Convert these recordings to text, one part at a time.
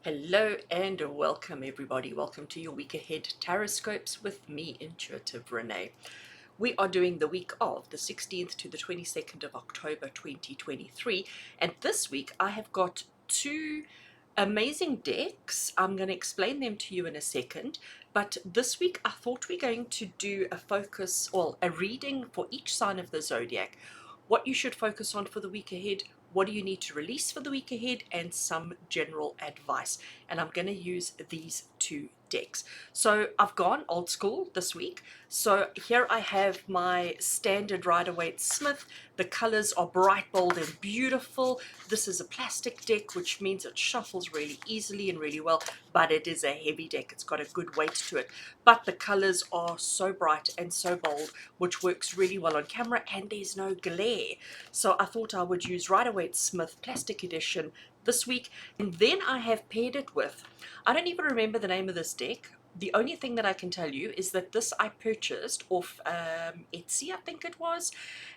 Hello and welcome everybody. Welcome to your week ahead TarotScopes with me, Intuitive Rene. We are doing the week of the 16th to the 22nd of October 2023, and this week I have got two amazing decks. I'm going to explain them to you in a second, but this week I thought we're going to do a focus, well, a reading for each sign of the zodiac, what you should focus on for the week ahead, what do you need to release for the week ahead, and some general advice. And I'm going to use these two decks. So I've gone old school this week. So here I have my standard Rider-Waite Smith. The colors are bright, bold, and beautiful. This is a plastic deck, which means it shuffles really easily and really well, but it is a heavy deck. It's got a good weight to it. But the colors are so bright and so bold, which works really well on camera, and there's no glare. So I thought I would use Rider-Waite Smith Plastic Edition this week, and then I have paired it with, I don't even remember the name of this deck. The only thing that I can tell you is that this I purchased off Etsy, I think it was,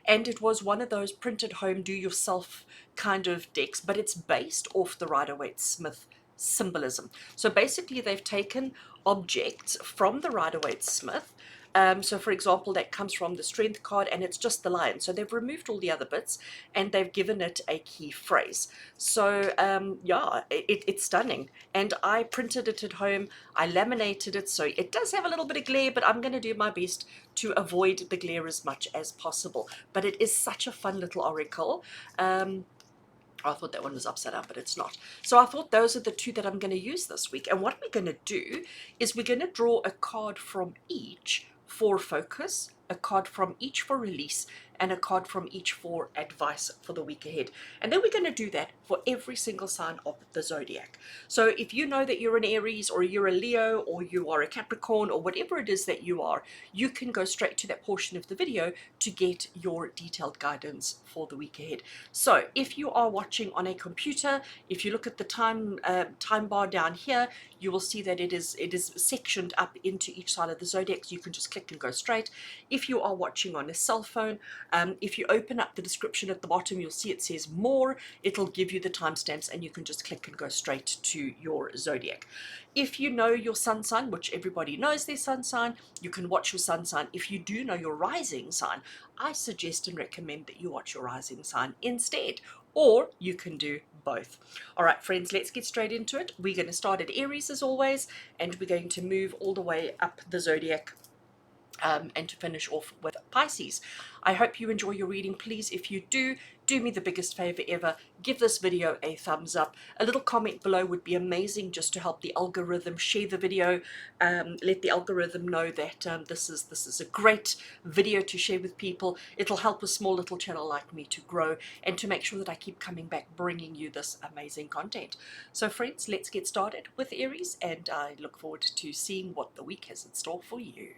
and it was one of those printed home do-yourself kind of decks, but it's based off the Rider-Waite Smith symbolism. So basically they've taken objects from the Rider-Waite Smith. So for example, that comes from the strength card, and it's just the lion. So they've removed all the other bits and they've given it a key phrase. So yeah, it's stunning. And I printed it at home. I laminated it, so it does have a little bit of glare, but I'm going to do my best to avoid the glare as much as possible. But it is such a fun little oracle. I thought that one was upside down, but it's not. So I thought those are the two that I'm going to use this week. And what we're going to do is we're going to draw a card from each for focus, a card from each for release, and a card from each for advice for the week ahead. And then we're going to do that for every single sign of the zodiac. So if you know that you're an Aries, or you're a Leo, or you are a Capricorn, or whatever it is that you are, you can go straight to that portion of the video to get your detailed guidance for the week ahead. So if you are watching on a computer, if you look at the time bar down here, you will see that it is sectioned up into each side of the zodiac, so you can just click and go straight. If you are watching on a cell phone, if you open up the description at the bottom, you'll see it says more. It'll give you the timestamps, and you can just click and go straight to your zodiac. If you know your sun sign, which everybody knows their sun sign, you can watch your sun sign. If you do know your rising sign, I suggest and recommend that you watch your rising sign instead, or you can do both. All right, friends, let's get straight into it. We're going to start at Aries as always, and we're going to move all the way up the zodiac and to finish off with Pisces. I hope you enjoy your reading. Please, if you do me the biggest favor ever, give this video a thumbs up. A little comment below would be amazing, just to help the algorithm. Share the video, let the algorithm know that this is a great video to share with people. It'll help a small little channel like me to grow and to make sure that I keep coming back bringing you this amazing content. So friends, let's get started with Aries, and I look forward to seeing what the week has in store for you.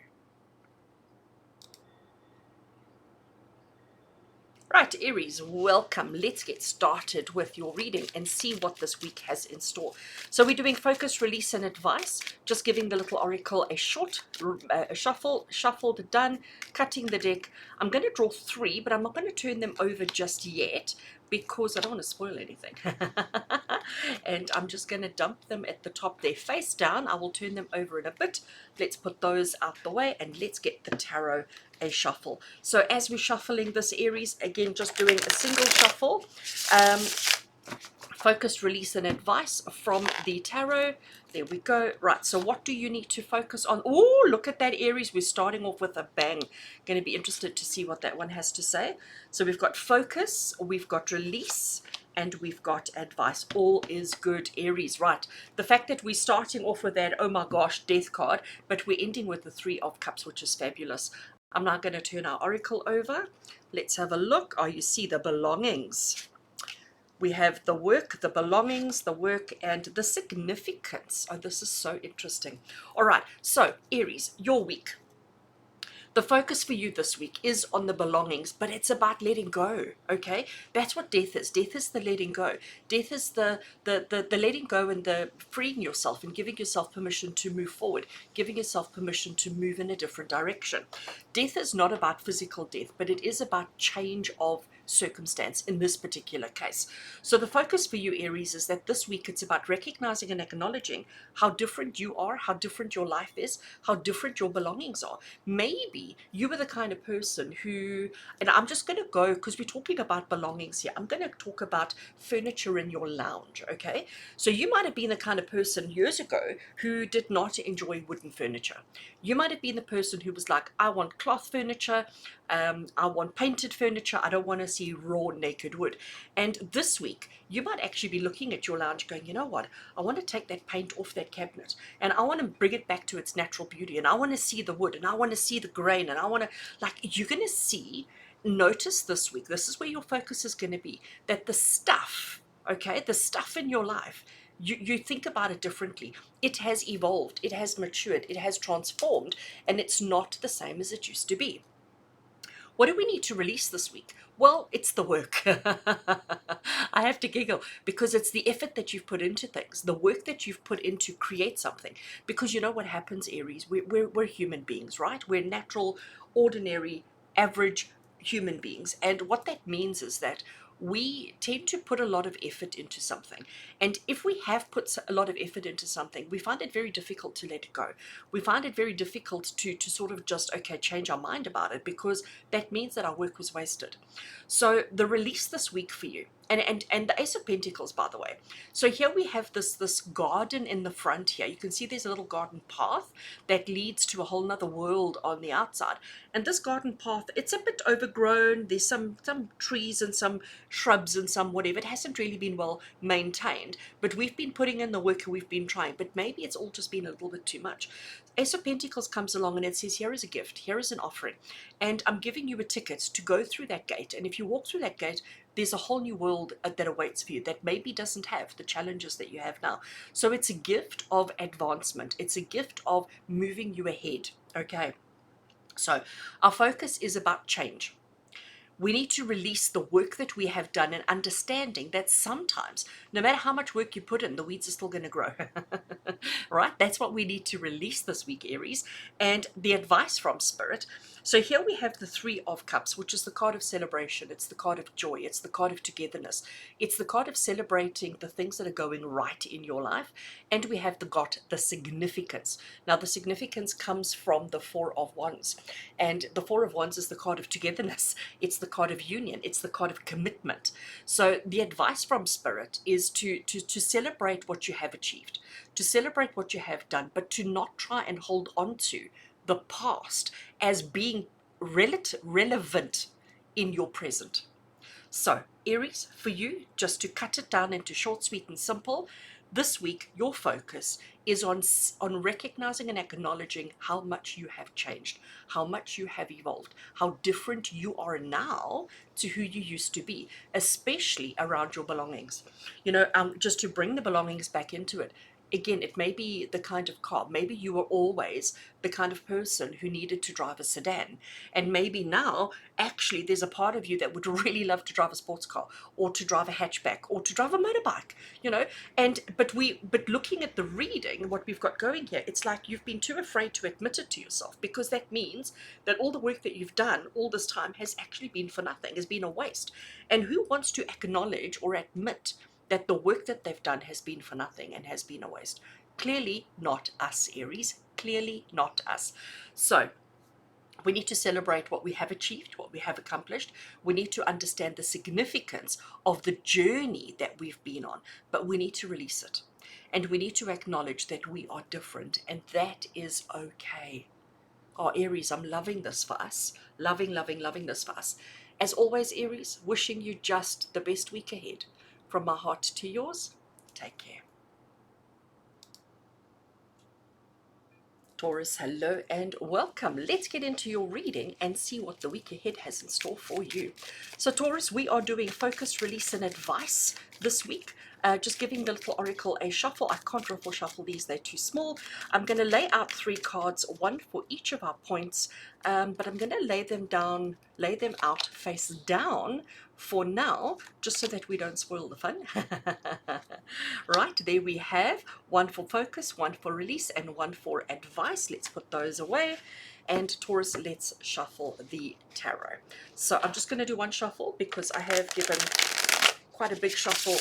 Right, Aries, welcome. Let's get started with your reading and see what this week has in store. So we're doing focus, release, and advice. Just giving the little oracle a short shuffled, done, cutting the deck. I'm going to draw three, but I'm not going to turn them over just yet because I don't want to spoil anything. And I'm just going to dump them at the top there, face down. I will turn them over in a bit. Let's put those out the way, and let's get the tarot a shuffle. So as we're shuffling this, Aries, again, just doing a single shuffle. Focus, release, and advice from the tarot. There we go. Right, so what do you need to focus on? Oh, look at that, Aries. We're starting off with a bang. Going to be interested to see what that one has to say. So we've got focus, we've got release, and we've got advice. All is good, Aries. Right, the fact that we're starting off with that, oh my gosh, death card, but we're ending with the Three of Cups, which is fabulous. I'm now going to turn our oracle over. Let's have a look. Oh, you see the belongings. We have the work, the belongings, the work, and the significance. Oh, this is so interesting. All right, so Aries, your week. The focus for you this week is on the belongings, but it's about letting go, okay? That's what death is. Death is the letting go. Death is the letting go and the freeing yourself and giving yourself permission to move forward, giving yourself permission to move in a different direction. Death is not about physical death, but it is about change of circumstance in this particular case. So the focus for you, Aries, is that this week it's about recognizing and acknowledging how different you are, how different your life is, how different your belongings are. Maybe you were the kind of person who, and I'm just going to go, because we're talking about belongings here, I'm going to talk about furniture in your lounge, okay? So you might have been the kind of person years ago who did not enjoy wooden furniture. You might have been the person who was like, I want cloth furniture, I want painted furniture, I don't want to see raw naked wood. And this week you might actually be looking at your lounge going, you know what, I want to take that paint off that cabinet and I want to bring it back to its natural beauty, and I want to see the wood, and I want to see the grain, and I want to, like, you're going to see, notice this week, this is where your focus is going to be, that the stuff, okay, the stuff in your life, you think about it differently. It has evolved, it has matured, it has transformed, and it's not the same as it used to be. What do we need to release this week? Well, it's the work. I have to giggle because it's the effort that you've put into things, the work that you've put in to create something. Because you know what happens, Aries? We're human beings, right? We're natural, ordinary, average human beings. And what that means is that we tend to put a lot of effort into something. And if we have put a lot of effort into something, we find it very difficult to let it go. We find it very difficult to sort of just, okay, change our mind about it, because that means that our work was wasted. So the release this week for you, and the Ace of Pentacles, by the way. So here we have this garden in the front here. You can see there's a little garden path that leads to a whole nother world on the outside. And this garden path, it's a bit overgrown. There's some trees and some shrubs and some whatever. It hasn't really been well maintained, but we've been putting in the work and we've been trying, but maybe it's all just been a little bit too much. Ace of Pentacles comes along and it says, here is a gift, here is an offering, and I'm giving you a ticket to go through that gate. And if you walk through that gate, there's a whole new world that awaits for you that maybe doesn't have the challenges that you have now. So it's a gift of advancement. It's a gift of moving you ahead. Okay. So our focus is about change. We need to release the work that we have done, and understanding that sometimes, no matter how much work you put in, the weeds are still going to grow. Right? That's what we need to release this week, Aries. And the advice from Spirit. So here we have the Three of Cups, which is the card of celebration. It's the card of joy. It's the card of togetherness. It's the card of celebrating the things that are going right in your life. And we have the significance. Now, the significance comes from the Four of Wands. And the Four of Wands is the card of togetherness. It's the card of union. It's the card of commitment. So the advice from Spirit is to celebrate what you have achieved, to celebrate what you have done, but to not try and hold on to the past as being relevant in your present. So, Aries, for you, just to cut it down into short, sweet, and simple, this week your focus is on recognizing and acknowledging how much you have changed, how much you have evolved, how different you are now to who you used to be, especially around your belongings. You know, just to bring the belongings back into it. Again, it may be the kind of car. Maybe you were always the kind of person who needed to drive a sedan. And maybe now, actually, there's a part of you that would really love to drive a sports car, or to drive a hatchback, or to drive a motorbike, you know. But looking at the reading, what we've got going here, it's like you've been too afraid to admit it to yourself, because that means that all the work that you've done all this time has actually been for nothing, has been a waste. And who wants to acknowledge or admit that the work that they've done has been for nothing and has been a waste? Clearly not us, Aries. Clearly not us. So we need to celebrate what we have achieved, what we have accomplished. We need to understand the significance of the journey that we've been on, but we need to release it. And we need to acknowledge that we are different, and that is okay. Oh, Aries, I'm loving this for us. Loving, loving, loving this for us. As always, Aries, wishing you just the best week ahead. From my heart to yours, take care. Taurus, hello and welcome. Let's get into your reading and see what the week ahead has in store for you. So Taurus, we are doing focus, release and advice this week. Just giving the little oracle a shuffle. I can't ruffle shuffle these, they're too small. I'm going to lay out 3 cards, one for each of our points, but I'm going to lay them out face down for now, just so that we don't spoil the fun. Right, there we have one for focus, one for release, and one for advice. Let's put those away. And Taurus, let's shuffle the tarot. So I'm just going to do one shuffle because I have given quite a big shuffle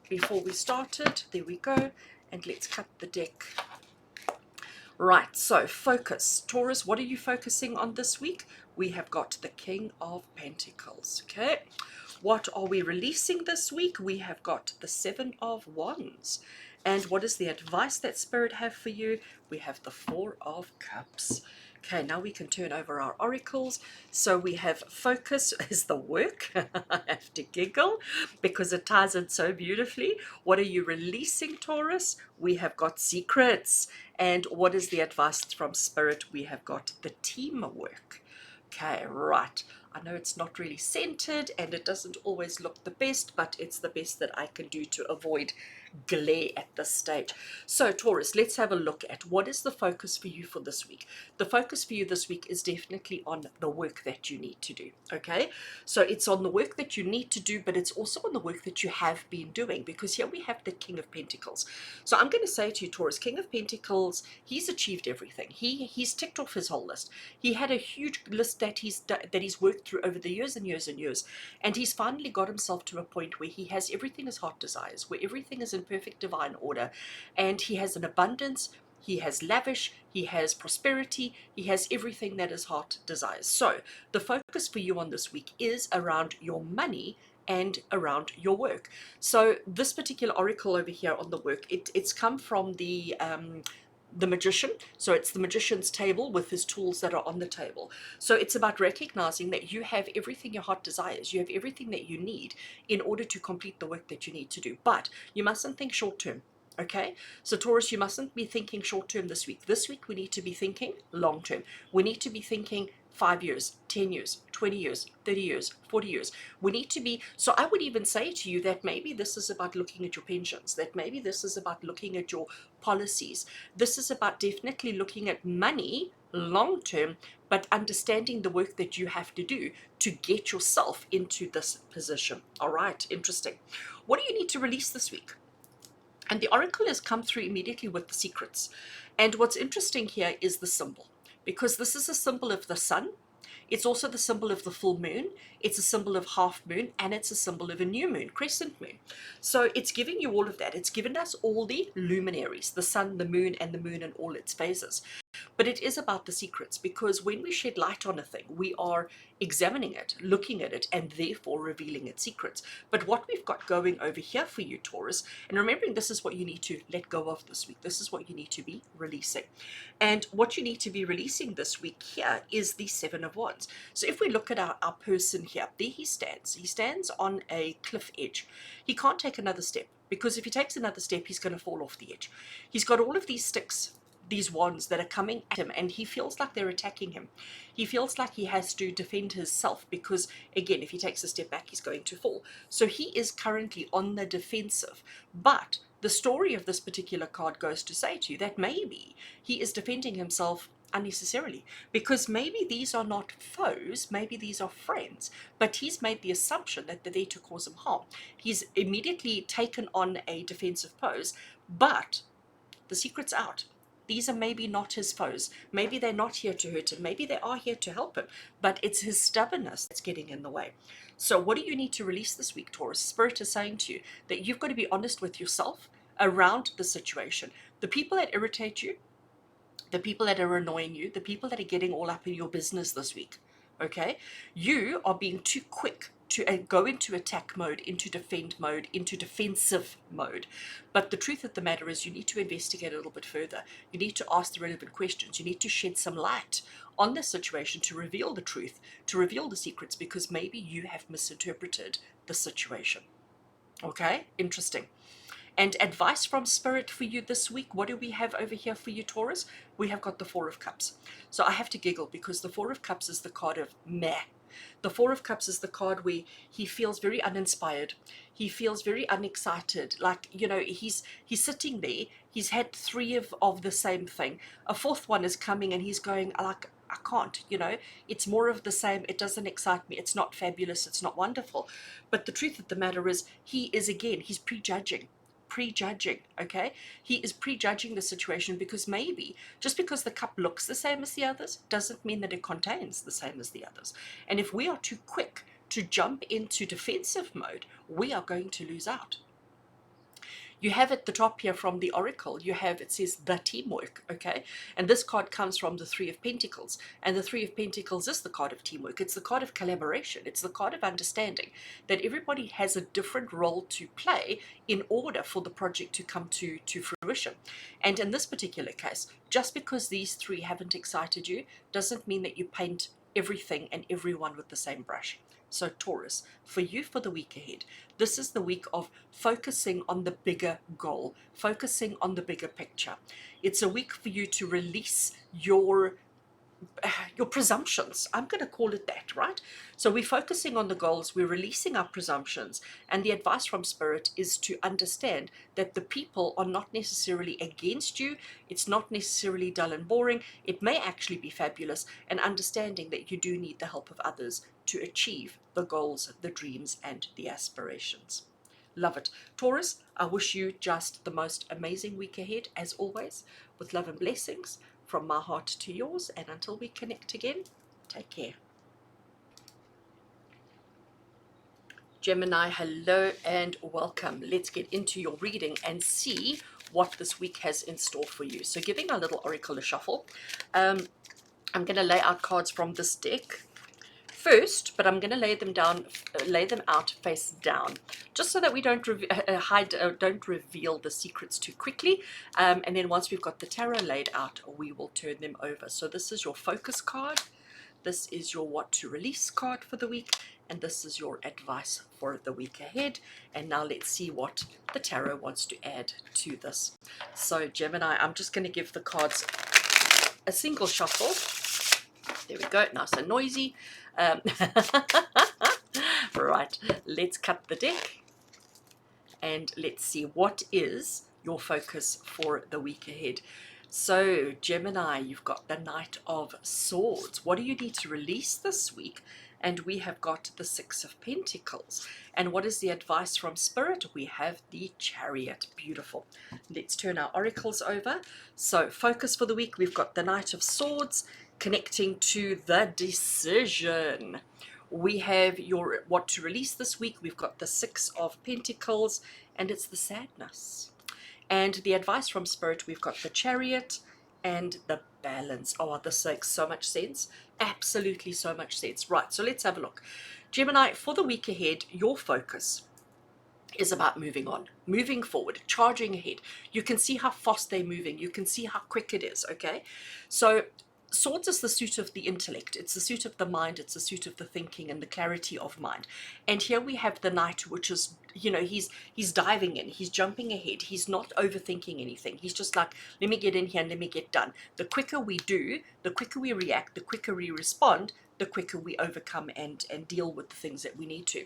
before we started. There we go. And let's cut the deck. Right, so focus. Taurus, what are you focusing on this week? We have got the King of Pentacles, okay? What are we releasing this week? We have got the Seven of Wands. And what is the advice that Spirit have for you? We have the Four of Cups. Okay, now we can turn over our oracles. So we have focus is the work. I have to giggle because it ties in so beautifully. What are you releasing, Taurus? We have got secrets. And what is the advice from Spirit? We have got the teamwork. Okay, right. I know it's not really centered and it doesn't always look the best, but it's the best that I can do to avoid glare at this stage. So Taurus, let's have a look at what is the focus for you for this week. The focus for you this week is definitely on the work that you need to do, okay? So it's on the work that you need to do, but it's also on the work that you have been doing, because here we have the King of Pentacles. So I'm going to say to you, Taurus, King of Pentacles, he's achieved everything. He's ticked off his whole list. He had a huge list that he's worked through over the years and years and years, and he's finally got himself to a point where he has everything his heart desires, where everything is in perfect divine order, and he has an abundance, he has lavish, he has prosperity, he has everything that his heart desires. So the focus for you on this week is around your money and around your work. So this particular oracle over here on the work, it's come from the magician. So it's the magician's table with his tools that are on the table. So it's about recognizing that you have everything your heart desires. You have everything that you need in order to complete the work that you need to do. But you mustn't think short term. Okay, so Taurus, you mustn't be thinking short term this week. This week we need to be thinking long term. We need to be thinking 5 years, 10 years, 20 years, 30 years, 40 years. We need to be, so I would even say to you that maybe this is about looking at your pensions, that maybe this is about looking at your policies. This is about definitely looking at money long term, but understanding the work that you have to do to get yourself into this position. All right, interesting. What do you need to release this week? And the oracle has come through immediately with the secrets. And what's interesting here is the symbol, because this is a symbol of the sun. It's also the symbol of the full moon. It's a symbol of half moon, and it's a symbol of a new moon, crescent moon. So it's giving you all of that. It's given us all the luminaries, the sun, the moon, and the moon in all its phases. But it is about the secrets, because when we shed light on a thing, we are examining it, looking at it, and therefore revealing its secrets. But what we've got going over here for you, Taurus, and remembering this is what you need to let go of this week. This is what you need to be releasing. And what you need to be releasing this week here is the Seven of Wands. So if we look at our person here, there he stands. He stands on a cliff edge. He can't take another step, because if he takes another step, he's going to fall off the edge. He's got all of these sticks, these wands that are coming at him, and he feels like they're attacking him. He feels like he has to defend himself, because again, if he takes a step back, he's going to fall. So he is currently on the defensive. But the story of this particular card goes to say to you that maybe he is defending himself unnecessarily, because maybe these are not foes, maybe these are friends, but he's made the assumption that they're there to cause him harm. He's immediately taken on a defensive pose, but the secret's out. These are maybe not his foes. Maybe they're not here to hurt him. Maybe they are here to help him. But it's his stubbornness that's getting in the way. So what do you need to release this week, Taurus? Spirit is saying to you that you've got to be honest with yourself around the situation. The people that irritate you, the people that are annoying you, the people that are getting all up in your business this week, okay? You are being too quick to go into attack mode, into defend mode, into defensive mode. But the truth of the matter is you need to investigate a little bit further. You need to ask the relevant questions. You need to shed some light on the situation to reveal the truth, to reveal the secrets, because maybe you have misinterpreted the situation. Okay, interesting. And advice from Spirit for you this week, what do we have over here for you, Taurus? We have got the Four of Cups. So I have to giggle, because the Four of Cups is the card of meh. The Four of Cups is the card where he feels very uninspired. He feels very unexcited. Like, you know, he's sitting there. He's had three of the same thing. A fourth one is coming and he's going like, I can't, you know, it's more of the same. It doesn't excite me. It's not fabulous. It's not wonderful. But the truth of the matter is he's prejudging. prejudging, okay? He is prejudging the situation because maybe just because the cup looks the same as the others doesn't mean that it contains the same as the others. And if we are too quick to jump into defensive mode, we are going to lose out. You have at the top here from the Oracle, you have, it says the teamwork, okay? And this card comes from the Three of Pentacles. And the Three of Pentacles is the card of teamwork. It's the card of collaboration. It's the card of understanding that everybody has a different role to play in order for the project to come to fruition. And in this particular case, just because these three haven't excited you doesn't mean that you paint everything and everyone with the same brush. So Taurus, for you for the week ahead, this is the week of focusing on the bigger goal, focusing on the bigger picture. It's a week for you to release your presumptions. I'm going to call it that, right? So we're focusing on the goals, we're releasing our presumptions, and the advice from Spirit is to understand that the people are not necessarily against you. It's not necessarily dull and boring. It may actually be fabulous, and understanding that you do need the help of others to achieve the goals, the dreams, and the aspirations. Love it. Taurus, I wish you just the most amazing week ahead, as always, with love and blessings from my heart to yours. And until we connect again, take care. Gemini, hello and welcome. Let's get into your reading and see what this week has in store for you. So giving our little oracle a shuffle, I'm going to lay out cards from this deck first, but I'm going to lay them out face down, just so that we don't don't reveal the secrets too quickly. And then once we've got the tarot laid out, we will turn them over. So this is your focus card, this is your what to release card for the week, and this is your advice for the week ahead. And now let's see what the tarot wants to add to this. So Gemini, I'm just going to give the cards a single shuffle. There we go, nice and noisy. Right, let's cut the deck and let's see what is your focus for the week ahead. So Gemini, you've got the Knight of Swords. What do you need to release this week? And we have got the Six of Pentacles. And what is the advice from Spirit? We have the Chariot. Beautiful. Let's turn our oracles over. So focus for the week, we've got the Knight of Swords connecting to the decision. We have your what to release this week. We've got the Six of Pentacles, and it's the sadness. And the advice from Spirit, we've got the Chariot and the Balance. Oh, this makes so much sense. Absolutely so much sense. Right, so let's have a look. Gemini, for the week ahead, your focus is about moving on, moving forward, charging ahead. You can see how fast they're moving. You can see how quick it is, okay? So Swords is the suit of the intellect. It's the suit of the mind. It's the suit of the thinking and the clarity of mind. And here we have the Knight, which is, you know, he's diving in. He's jumping ahead. He's not overthinking anything. He's just like, let me get in here and let me get done. The quicker we do, the quicker we react, the quicker we respond, the quicker we overcome and deal with the things that we need to.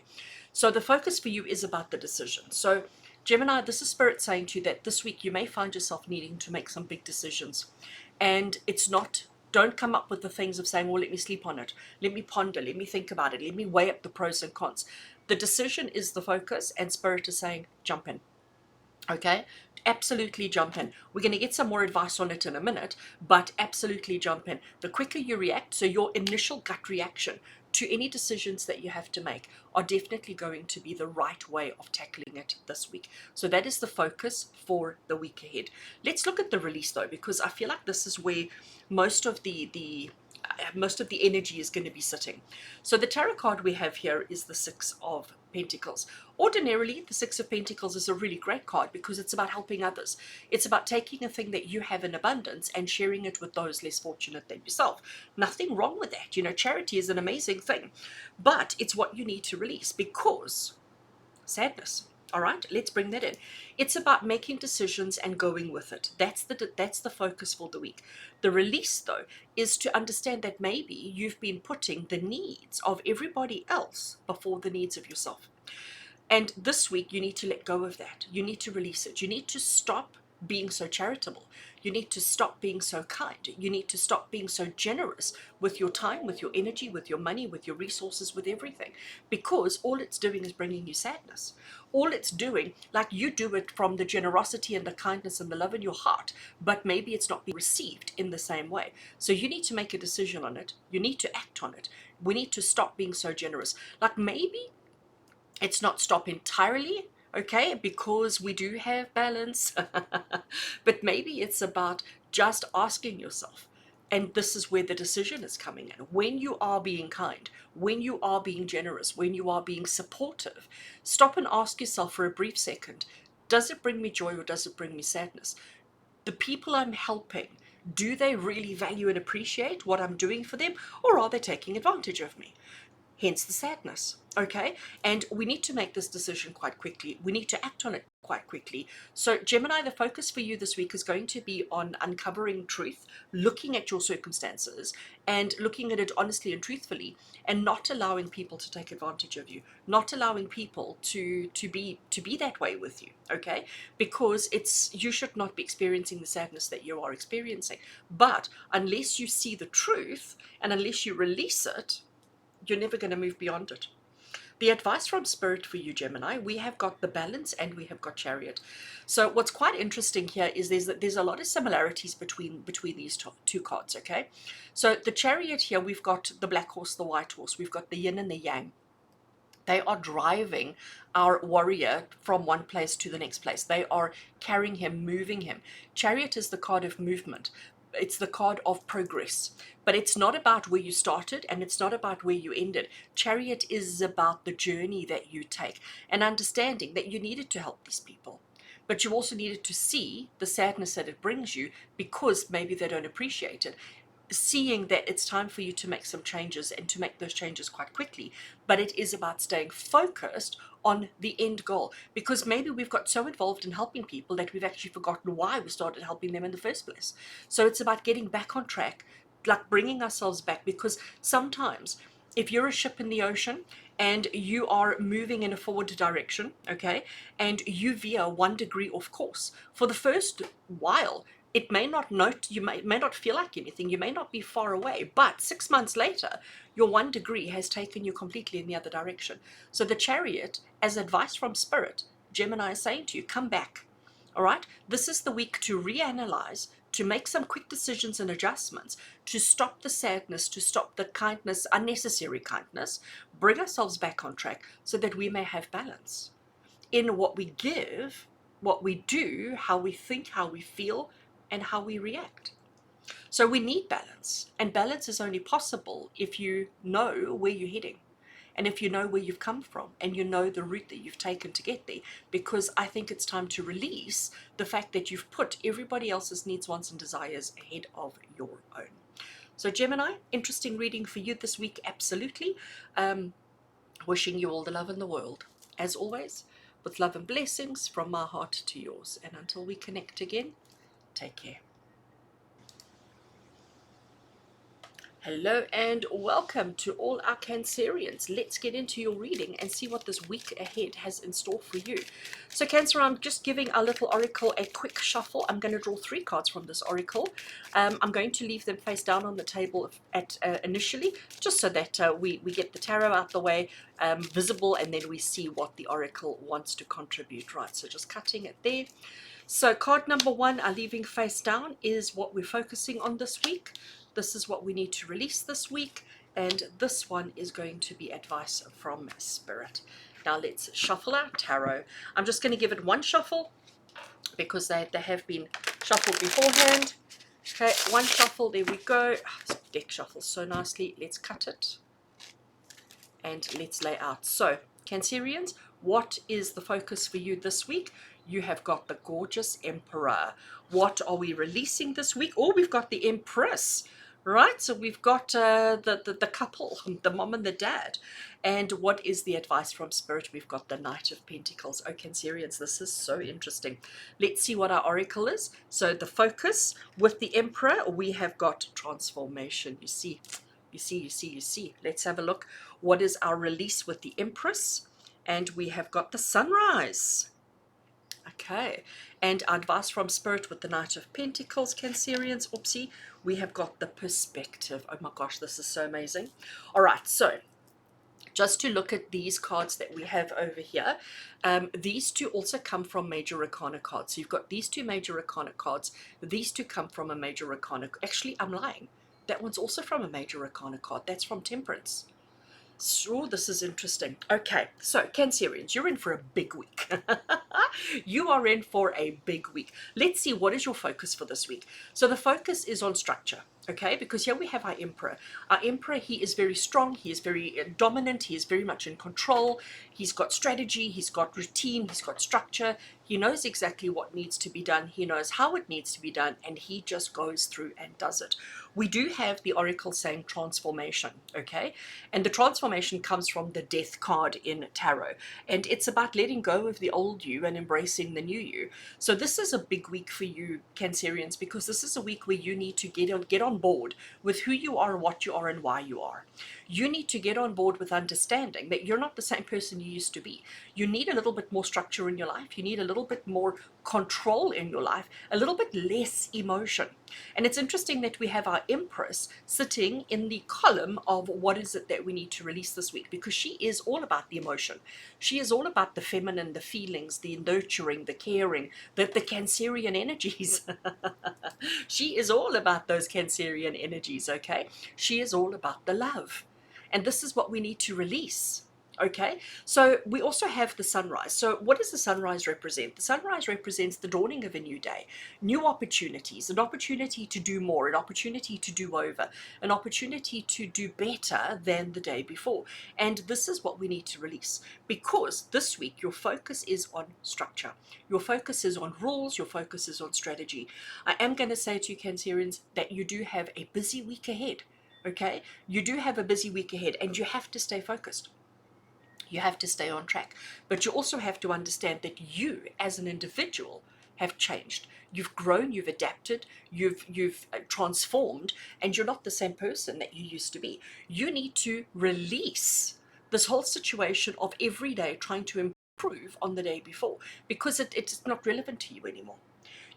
So the focus for you is about the decision. So Gemini, this is Spirit saying to you that this week you may find yourself needing to make some big decisions. And it's not, don't come up with the things of saying, well, let me sleep on it. Let me ponder. Let me think about it. Let me weigh up the pros and cons. The decision is the focus, and Spirit is saying, jump in. Okay? Absolutely jump in. We're going to get some more advice on it in a minute, but absolutely jump in. The quicker you react, so your initial gut reaction to any decisions that you have to make are definitely going to be the right way of tackling it this week. So that is the focus for the week ahead. Let's look at the release though, because I feel like this is where most of the energy is going to be sitting. So the tarot card we have here is the Six of Pentacles. Ordinarily, the Six of Pentacles is a really great card because it's about helping others. It's about taking a thing that you have in abundance and sharing it with those less fortunate than yourself. Nothing wrong with that. You know, charity is an amazing thing, but it's what you need to release because sadness. All right, let's bring that in. It's about making decisions and going with it. That's the focus for the week. The release, though, is to understand that maybe you've been putting the needs of everybody else before the needs of yourself. And this week, you need to let go of that. You need to release it. You need to stop being so charitable. You need to stop being so kind. You need to stop being so generous with your time, with your energy, with your money, with your resources, with everything. Because all it's doing is bringing you sadness. All it's doing, like you do it from the generosity and the kindness and the love in your heart, but maybe it's not being received in the same way. So you need to make a decision on it. You need to act on it. We need to stop being so generous. Like maybe it's not stop entirely, okay, because we do have balance, but maybe it's about just asking yourself, and this is where the decision is coming in. When you are being kind, when you are being generous, when you are being supportive, stop and ask yourself for a brief second, does it bring me joy or does it bring me sadness? The people I'm helping, do they really value and appreciate what I'm doing for them, or are they taking advantage of me? Hence the sadness, okay? And we need to make this decision quite quickly. We need to act on it quite quickly. So Gemini, the focus for you this week is going to be on uncovering truth, looking at your circumstances and looking at it honestly and truthfully, and not allowing people to take advantage of you, not allowing people to be that way with you, okay? Because you should not be experiencing the sadness that you are experiencing. But unless you see the truth and unless you release it, you're never going to move beyond it. The advice from Spirit for you, Gemini, we have got the Balance and we have got Chariot. So what's quite interesting here is there's a lot of similarities between these two cards, okay? So the Chariot here, we've got the black horse, the white horse, we've got the yin and the yang. They are driving our warrior from one place to the next place. They are carrying him, moving him. Chariot is the card of movement. It's the card of progress. But it's not about where you started and it's not about where you ended. Chariot is about the journey that you take and understanding that you needed to help these people. But you also needed to see the sadness that it brings you because maybe they don't appreciate it. Seeing that it's time for you to make some changes and to make those changes quite quickly, but it is about staying focused on the end goal, because maybe we've got so involved in helping people that we've actually forgotten why we started helping them in the first place. So it's about getting back on track, like bringing ourselves back, because sometimes if you're a ship in the ocean and you are moving in a forward direction, okay, and you veer 1 degree off course, for the first while, it may not you may not feel like anything, you may not be far away, but 6 months later, your 1 degree has taken you completely in the other direction. So the Chariot, as advice from Spirit, Gemini is saying to you, come back, all right? This is the week to reanalyze, to make some quick decisions and adjustments, to stop the sadness, to stop the kindness, unnecessary kindness, bring ourselves back on track so that we may have balance in what we give, what we do, how we think, how we feel, and how we react. So we need balance, and balance is only possible if you know where you're heading and if you know where you've come from and you know the route that you've taken to get there, because I think it's time to release the fact that you've put everybody else's needs, wants and desires ahead of your own. So Gemini, interesting reading for you this week, absolutely. Wishing you all the love in the world, as always, with love and blessings from my heart to yours. And until we connect again, take care. Hello and welcome to all our Cancerians. Let's get into your reading and see what this week ahead has in store for you. So Cancer, I'm just giving our little oracle a quick shuffle. I'm going to draw 3 cards from this oracle. I'm going to leave them face down on the table initially, just so that we get the tarot out the way, visible, and then we see what the oracle wants to contribute. Right, so just cutting it there. So card number 1, our leaving face down, is what we're focusing on this week. This is what we need to release this week, and this one is going to be advice from Spirit. Now let's shuffle our tarot. I'm just going to give it 1 shuffle because they have been shuffled beforehand. Okay, 1 shuffle, there we go. This deck shuffles so nicely. Let's cut it and let's lay out. So Cancerians, what is the focus for you this week? You have got the gorgeous Emperor. What are we releasing this week? Oh, we've got the Empress. Right, so we've got the couple, the mom and the dad. And what is the advice from Spirit? We've got the Knight of Pentacles. Oh, Cancerians, this is so interesting. Let's see what our oracle is. So the focus with the Emperor, we have got transformation. You see. Let's have a look. What is our release with the Empress? And we have got the Sunrise. Okay, and our advice from Spirit with the Knight of Pentacles, Cancerians, oopsie, we have got the perspective. Oh my gosh, this is so amazing. All right, so just to look at these cards that we have over here, these two also come from major arcana cards. So you've got these two major arcana cards. These two come from a major arcana. Actually, I'm lying. That one's also from a major arcana card. That's from Temperance. So this is interesting. Okay, so Cancerians, you're in for a big week. You are in for a big week. Let's see, what is your focus for this week? So the focus is on structure, okay? Because here we have our Emperor. Our Emperor, he is very strong. He is very dominant. He is very much in control. He's got strategy. He's got routine. He's got structure. He knows exactly what needs to be done. He knows how it needs to be done, and he just goes through and does it. We do have the Oracle saying transformation, okay? And the transformation comes from the Death card in Tarot. And it's about letting go of the old you and embracing the new you. So this is a big week for you, Cancerians, because this is a week where you need to get on board with who you are, what you are, and why you are. You need to get on board with understanding that you're not the same person you used to be. You need a little bit more structure in your life. You need a little bit more control in your life, a little bit less emotion. And it's interesting that we have our Empress sitting in the column of what is it that we need to release this week, because she is all about the emotion. She is all about the feminine, the feelings, the nurturing, the caring, the Cancerian energies. She is all about those Cancerian energies, okay? She is all about the love. And this is what we need to release. Okay, so we also have the sunrise. So what does the sunrise represent? The sunrise represents the dawning of a new day, new opportunities, an opportunity to do more, an opportunity to do over, an opportunity to do better than the day before. And this is what we need to release, because this week your focus is on structure. Your focus is on rules. Your focus is on strategy. I am going to say to you, Cancerians, that you do have a busy week ahead. Okay, you do have a busy week ahead, and you have to stay focused. You have to stay on track, but you also have to understand that you as an individual have changed. You've grown, you've adapted, you've transformed, and you're not the same person that you used to be. You need to release this whole situation of every day trying to improve on the day before, because it's not relevant to you anymore.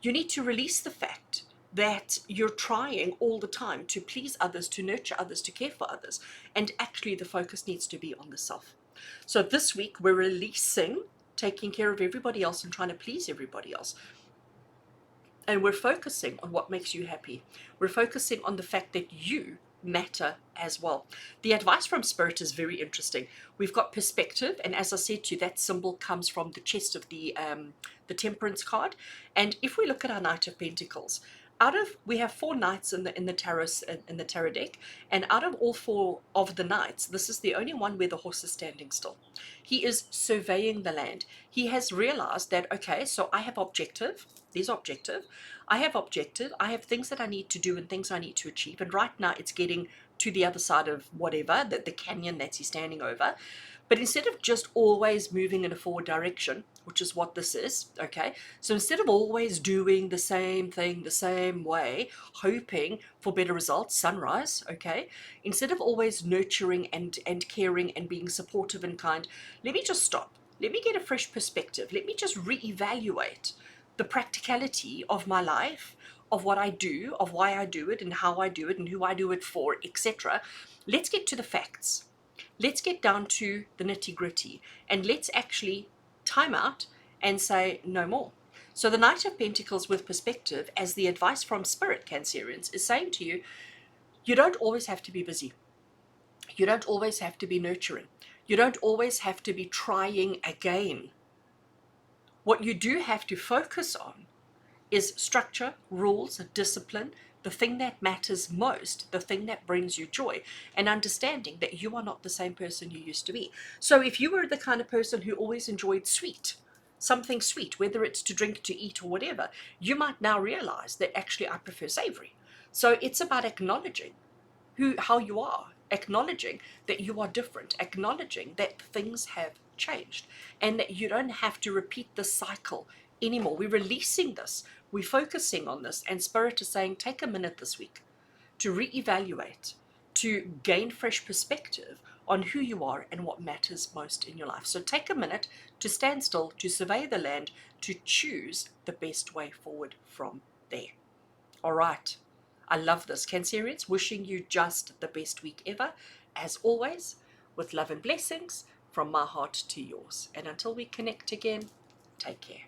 You need to release the fact that you're trying all the time to please others, to nurture others, to care for others, and actually the focus needs to be on the self. So this week we're releasing taking care of everybody else and trying to please everybody else. And we're focusing on what makes you happy. We're focusing on the fact that you matter as well. The advice from Spirit is very interesting. We've got perspective, and as I said to you, that symbol comes from the chest of the Temperance card. And if we look at our Knight of Pentacles, we have 4 knights in the tarot deck, and out of all 4 of the knights, this is the only one where the horse is standing still. He is surveying the land. He has realized that, okay, so I have objective. There's objective. I have objective. I have things that I need to do and things I need to achieve. And right now it's getting to the other side of whatever, the canyon that he's standing over. But instead of just always moving in a forward direction, which is what this is, okay? So instead of always doing the same thing the same way, hoping for better results, sunrise, okay? Instead of always nurturing and caring and being supportive and kind, let me just stop. Let me get a fresh perspective. Let me just reevaluate the practicality of my life, of what I do, of why I do it, and how I do it, and who I do it for, etc. Let's get to the facts. Let's get down to the nitty-gritty, and let's actually time out and say no more. So the Knight of Pentacles with perspective, as the advice from Spirit, Cancerians, is saying to you, you don't always have to be busy. You don't always have to be nurturing. You don't always have to be trying again. What you do have to focus on is structure, rules, discipline, the thing that matters most, the thing that brings you joy, and understanding that you are not the same person you used to be. So if you were the kind of person who always enjoyed something sweet, whether it's to drink, to eat, or whatever, you might now realize that actually I prefer savory. So it's about acknowledging how you are, acknowledging that you are different, acknowledging that things have changed, and that you don't have to repeat the cycle anymore. We're releasing this, we're focusing on this, and Spirit is saying, take a minute this week to reevaluate, to gain fresh perspective on who you are and what matters most in your life. So take a minute to stand still, to survey the land, to choose the best way forward from there. All right. I love this. Cancerians, wishing you just the best week ever. As always, with love and blessings from my heart to yours. And until we connect again, take care.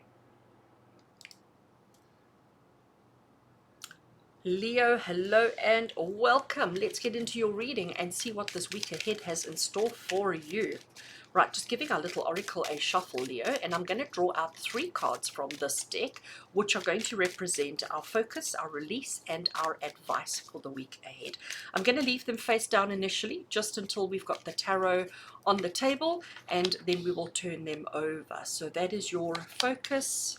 Leo, hello and welcome. Let's get into your reading and see what this week ahead has in store for you. Right, just giving our little oracle a shuffle, Leo, and I'm going to draw out 3 cards from this deck, which are going to represent our focus, our release, and our advice for the week ahead. I'm going to leave them face down initially, just until we've got the tarot on the table, and then we will turn them over. So that is your focus,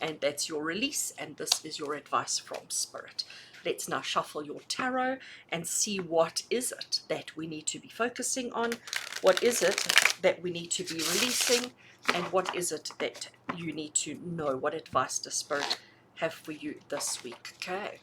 and that's your release, and this is your advice from Spirit. Let's now shuffle your tarot and see what is it that we need to be focusing on, what is it that we need to be releasing, and what is it that you need to know. What advice does Spirit have for you this week? Okay,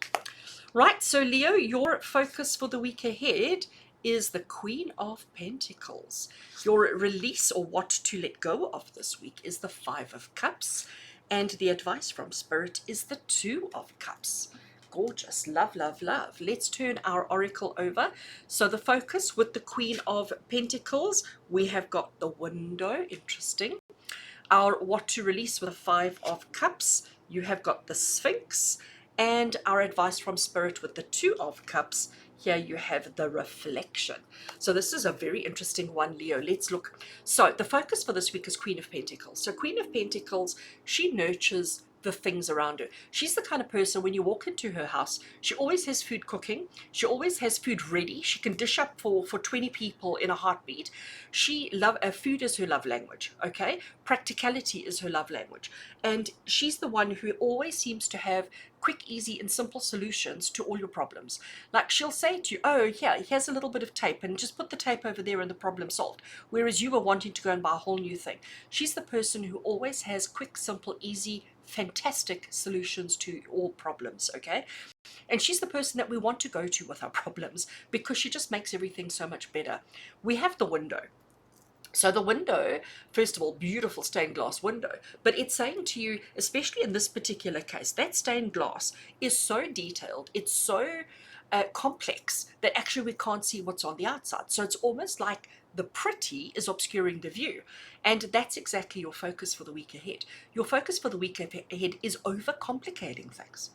right, so Leo, your focus for the week ahead is the Queen of Pentacles. Your release, or what to let go of this week, is the 5 of Cups, and the advice from Spirit is the 2 of Cups. Gorgeous. Love, love, love. Let's turn our oracle over. So the focus with the Queen of Pentacles, we have got the Window. Interesting. Our what to release with the 5 of Cups, you have got the Sphinx. And our advice from Spirit with the 2 of Cups, here you have the Reflection. So this is a very interesting one, Leo. Let's look. So the focus for this week is Queen of Pentacles. So Queen of Pentacles, she nurtures the things around her. She's the kind of person, when you walk into her house, she always has food cooking. She always has food ready. She can dish up for 20 people in a heartbeat. Food is her love language, okay? Practicality is her love language. And she's the one who always seems to have quick, easy, and simple solutions to all your problems. Like, she'll say to you, oh, here's a little bit of tape, and just put the tape over there and the problem solved. Whereas you were wanting to go and buy a whole new thing. She's the person who always has quick, simple, easy, fantastic solutions to all problems, okay? And she's the person that we want to go to with our problems, because she just makes everything so much better. We have the Window. So the window, first of all, beautiful stained glass window, but it's saying to you, especially in this particular case, that stained glass is so detailed, it's so complex, that actually we can't see what's on the outside. So it's almost like the pretty is obscuring the view. And that's exactly your focus for the week ahead. Your focus for the week ahead is overcomplicating things.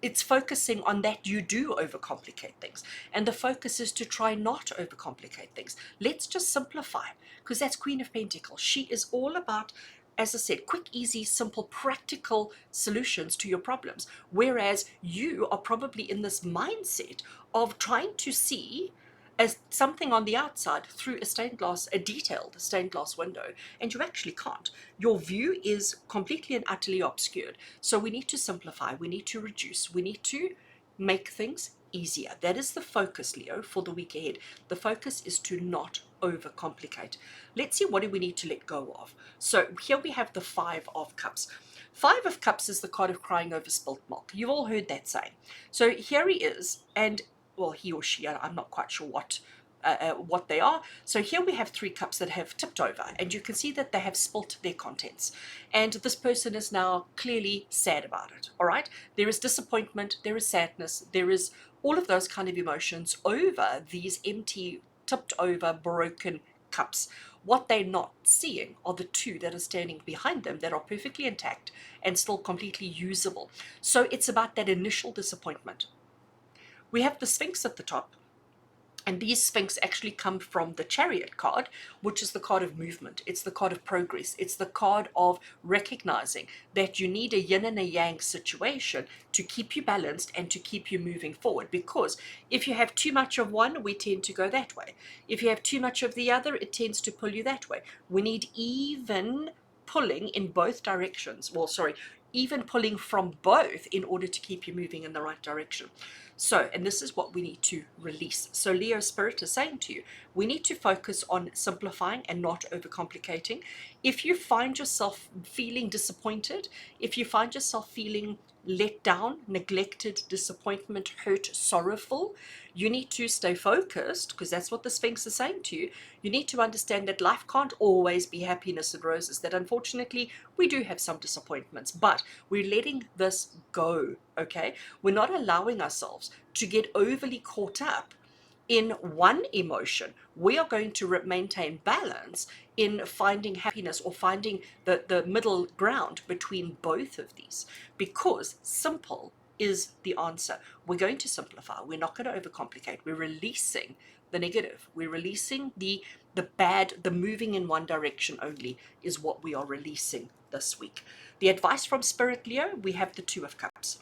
It's focusing on that you do overcomplicate things. And the focus is to try not to overcomplicate things. Let's just simplify, because that's Queen of Pentacles. She is all about, as I said, quick, easy, simple, practical solutions to your problems. Whereas you are probably in this mindset of trying to see as something on the outside through a detailed stained glass window, and you actually can't. Your view is completely and utterly obscured. So we need to simplify, we need to reduce, we need to make things easier. That is the focus, Leo, for the week ahead. The focus is to not overcomplicate. Let's see, what do we need to let go of? So here we have the 5 of Cups. 5 of Cups is the card of crying over spilt milk. You've all heard that saying. So here he is, and well, he or she, I'm not quite sure what they are. So here we have 3 cups that have tipped over, and you can see that they have spilt their contents. And this person is now clearly sad about it, all right? There is disappointment, there is sadness, there is all of those kind of emotions over these empty, tipped over, broken cups. What they're not seeing are the 2 that are standing behind them that are perfectly intact and still completely usable. So it's about that initial disappointment. We have the Sphinx at the top, and these Sphinx actually come from the Chariot card, which is the card of movement. It's the card of progress. It's the card of recognizing that you need a yin and a yang situation to keep you balanced and to keep you moving forward. Because if you have too much of one, we tend to go that way. If you have too much of the other, it tends to pull you that way. We need even pulling in both directions. Well, sorry, even pulling from both in order to keep you moving in the right direction. So, and this is what we need to release. So Leo Spirit is saying to you, we need to focus on simplifying and not overcomplicating. If you find yourself feeling disappointed, if you find yourself feeling let down, neglected, disappointment, hurt, sorrowful, you need to stay focused, because that's what the Sphinx is saying to you. You need to understand that life can't always be happiness and roses, that unfortunately we do have some disappointments, but we're letting this go, okay? We're not allowing ourselves to get overly caught up in one emotion. We are going to maintain balance in finding happiness, or finding the middle ground between both of these, because simple is the answer. We're going to simplify. We're not going to overcomplicate. We're releasing the negative. We're releasing the bad, the moving in one direction only is what we are releasing this week. The advice from Spirit, Leo, we have the Two of Cups.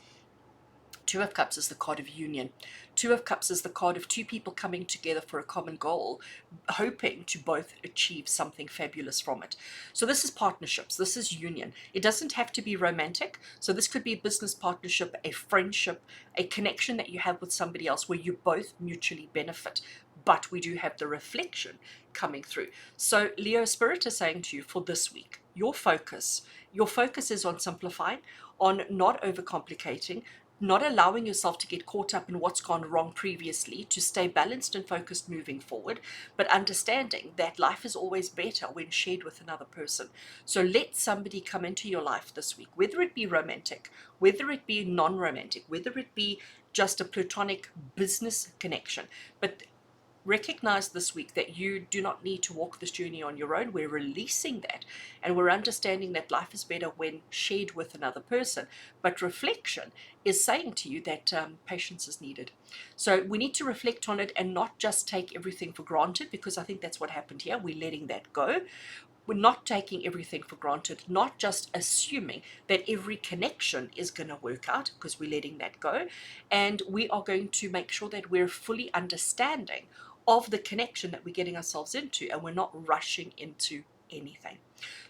Two of Cups is the card of union. Two of Cups is the card of two people coming together for a common goal, hoping to both achieve something fabulous from it. So this is partnerships. This is union. It doesn't have to be romantic. So this could be a business partnership, a friendship, a connection that you have with somebody else where you both mutually benefit. But we do have the reflection coming through. So Leo Spirit is saying to you for this week, your focus is on simplifying, on not overcomplicating, not allowing yourself to get caught up in what's gone wrong previously, to stay balanced and focused moving forward, but understanding that life is always better when shared with another person. So let somebody come into your life this week, whether it be romantic, whether it be non-romantic, whether it be just a platonic business connection, but recognize this week that you do not need to walk this journey on your own. We're releasing that, and we're understanding that life is better when shared with another person. But reflection is saying to you that patience is needed. So we need to reflect on it and not just take everything for granted, because I think that's what happened here. We're letting that go. We're not taking everything for granted, not just assuming that every connection is going to work out, because we're letting that go. And we are going to make sure that we're fully understanding of the connection that we're getting ourselves into, and we're not rushing into anything.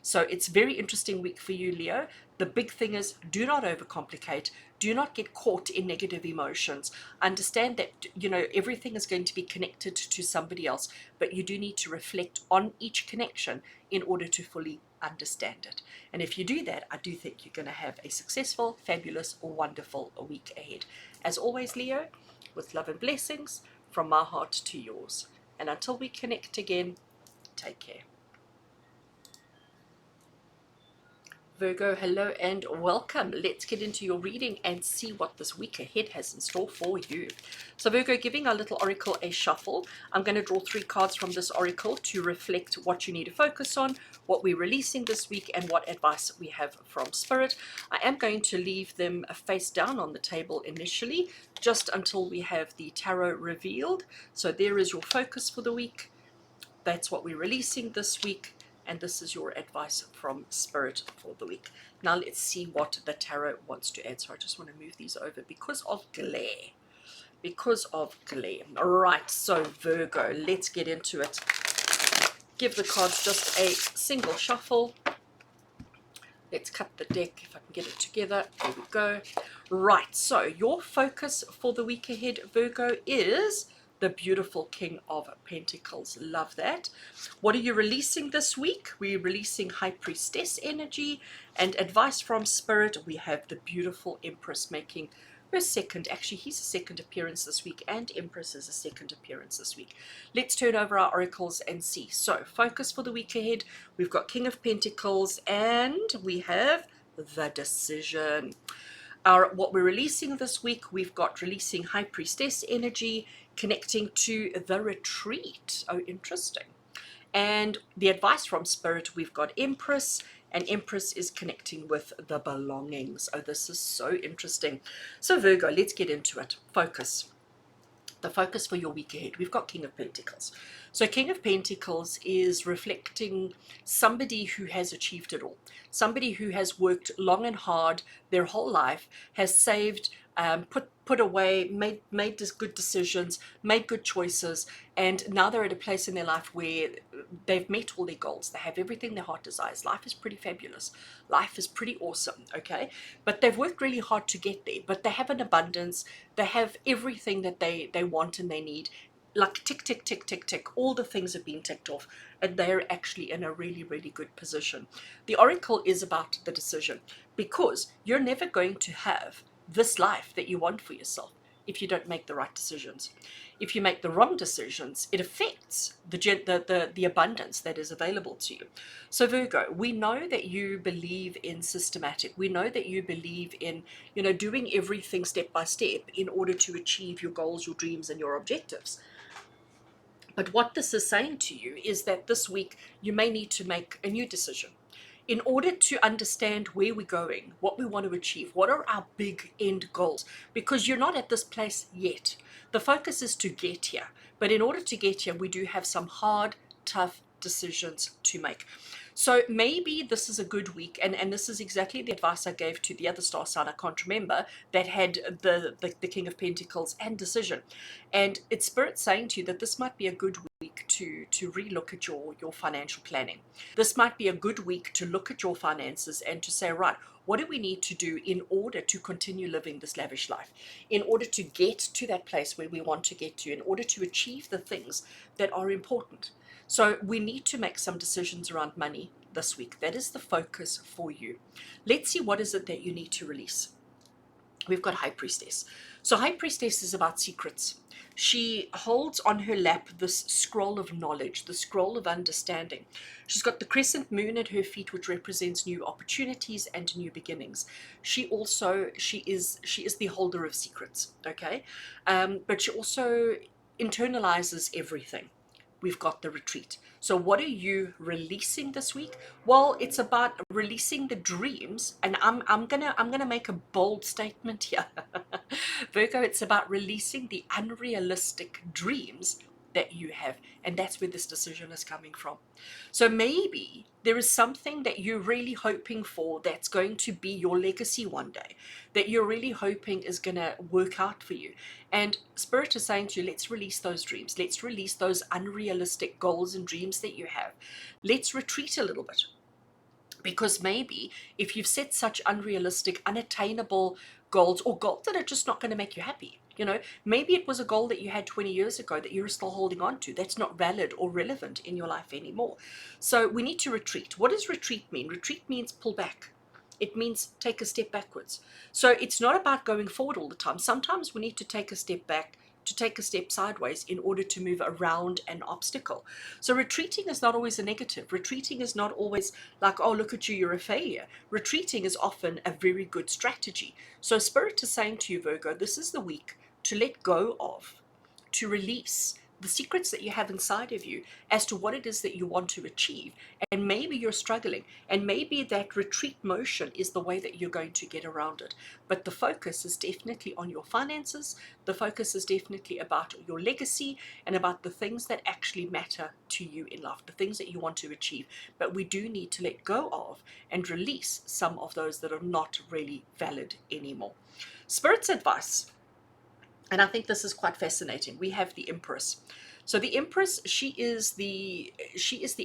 So it's a very interesting week for you, Leo. The big thing is, do not overcomplicate. Do not get caught in negative emotions. Understand that, everything is going to be connected to somebody else, but you do need to reflect on each connection in order to fully understand it. And if you do that, I do think you're going to have a successful, fabulous, wonderful week ahead. As always, Leo, with love and blessings from my heart to yours. And until we connect again, take care. Virgo, hello and welcome. Let's get into your reading and see what this week ahead has in store for you. So Virgo, giving our little oracle a shuffle. I'm going to draw 3 cards from this oracle to reflect what you need to focus on, what we're releasing this week, and what advice we have from Spirit. I am going to leave them face down on the table initially, just until we have the tarot revealed. So there is your focus for the week. That's what we're releasing this week. And this is your advice from Spirit for the week. Now let's see what the tarot wants to add. So I just want to move these over because of glare. Because of glare. All right, so Virgo, let's get into it. Give the cards just a single shuffle. Let's cut the deck if I can get it together. There we go. Right, so your focus for the week ahead, Virgo, is the beautiful King of Pentacles. Love that. What are you releasing this week? We're releasing High Priestess energy, and advice from Spirit. We have the beautiful Empress making her second, actually he's a second appearance this week, and Empress is a second appearance this week. Let's turn over our oracles and see. So focus for the week ahead. We've got King of Pentacles and we have the Decision. What we're releasing this week, we've got releasing High Priestess energy, connecting to the Retreat. Oh, interesting. And the advice from Spirit, we've got Empress, and Empress is connecting with the belongings. Oh, this is so interesting. So Virgo, let's get into it. Focus. The focus for your week ahead. We've got King of Pentacles. So King of Pentacles is reflecting somebody who has achieved it all. Somebody who has worked long and hard their whole life, has saved put away, made good decisions, made good choices, and now they're at a place in their life where they've met all their goals. They have everything their heart desires. Life is pretty fabulous. Life is pretty awesome, okay? But they've worked really hard to get there. But they have an abundance. They have everything that they want and they need. Like tick, tick, tick, tick, tick. All the things have been ticked off, and they're actually in a really, really good position. The oracle is about the decision, because you're never going to have this life that you want for yourself if you don't make the right decisions. If you make the wrong decisions, it affects the abundance that is available to you. So Virgo, we know that you believe in systematic. We know that you believe in, doing everything step by step in order to achieve your goals, your dreams, and your objectives. But what this is saying to you is that this week you may need to make a new decision in order to understand where we're going, what we want to achieve, what are our big end goals, because you're not at this place yet. The focus is to get here. But in order to get here, we do have some hard, tough decisions to make. So maybe this is a good week, and this is exactly the advice I gave to the other star sign, I can't remember, that had the King of Pentacles and decision. And it's Spirit saying to you that this might be a good week to relook at your financial planning. This might be a good week to look at your finances and to say, right, what do we need to do in order to continue living this lavish life, in order to get to that place where we want to get to, in order to achieve the things that are important. So we need to make some decisions around money this week. That is the focus for you. Let's see, what is it that you need to release. We've got High Priestess. So High Priestess is about secrets. She holds on her lap this scroll of knowledge, the scroll of understanding. She's got the crescent moon at her feet, which represents new opportunities and new beginnings. She is the holder of secrets, okay? But she also internalizes everything. We've got the retreat. So what are you releasing this week? Well, it's about releasing the dreams, and I'm gonna make a bold statement here. Virgo, it's about releasing the unrealistic dreams that you have, and that's where this decision is coming from. So maybe there is something that you're really hoping for that's going to be your legacy one day, that you're really hoping is going to work out for you. And Spirit is saying to you, let's release those dreams. Let's release those unrealistic goals and dreams that you have. Let's retreat a little bit. Because maybe if you've set such unrealistic, unattainable goals, or goals that are just not going to make you happy, maybe it was a goal that you had 20 years ago that you're still holding on to, that's not valid or relevant in your life anymore. So we need to retreat. What does retreat mean? Retreat means pull back. It means take a step backwards. So it's not about going forward all the time. Sometimes we need to take a step back, to take a step sideways in order to move around an obstacle. So retreating is not always a negative. Retreating is not always like, oh, look at you, you're a failure. Retreating is often a very good strategy. So Spirit is saying to you, Virgo, this is the week to let go of, to release the secrets that you have inside of you as to what it is that you want to achieve. And maybe you're struggling, and maybe that retreat motion is the way that you're going to get around it. But the focus is definitely on your finances. The focus is definitely about your legacy and about the things that actually matter to you in life, the things that you want to achieve. But we do need to let go of and release some of those that are not really valid anymore. Spirit's advice, and I think this is quite fascinating. We have the Empress. So the Empress, she is the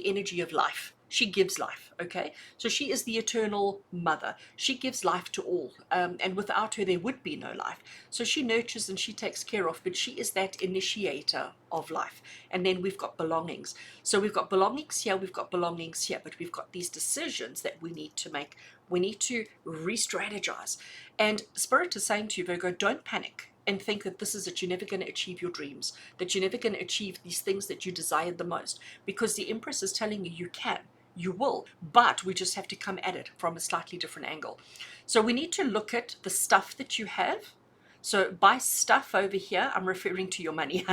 energy of life. She gives life, okay? So she is the eternal mother. She gives life to all, and without her there would be no life. So she nurtures and she takes care of, but she is that initiator of life. And then we've got belongings. So we've got belongings here, we've got belongings here, but we've got these decisions that we need to make. We need to re-strategize. And Spirit is saying to you, Virgo, don't panic and think that this is it. You're never going to achieve your dreams, that you're never going to achieve these things that you desired the most, because the Empress is telling you you can, you will, but we just have to come at it from a slightly different angle. So we need to look at the stuff that you have. So by stuff over here, I'm referring to your money.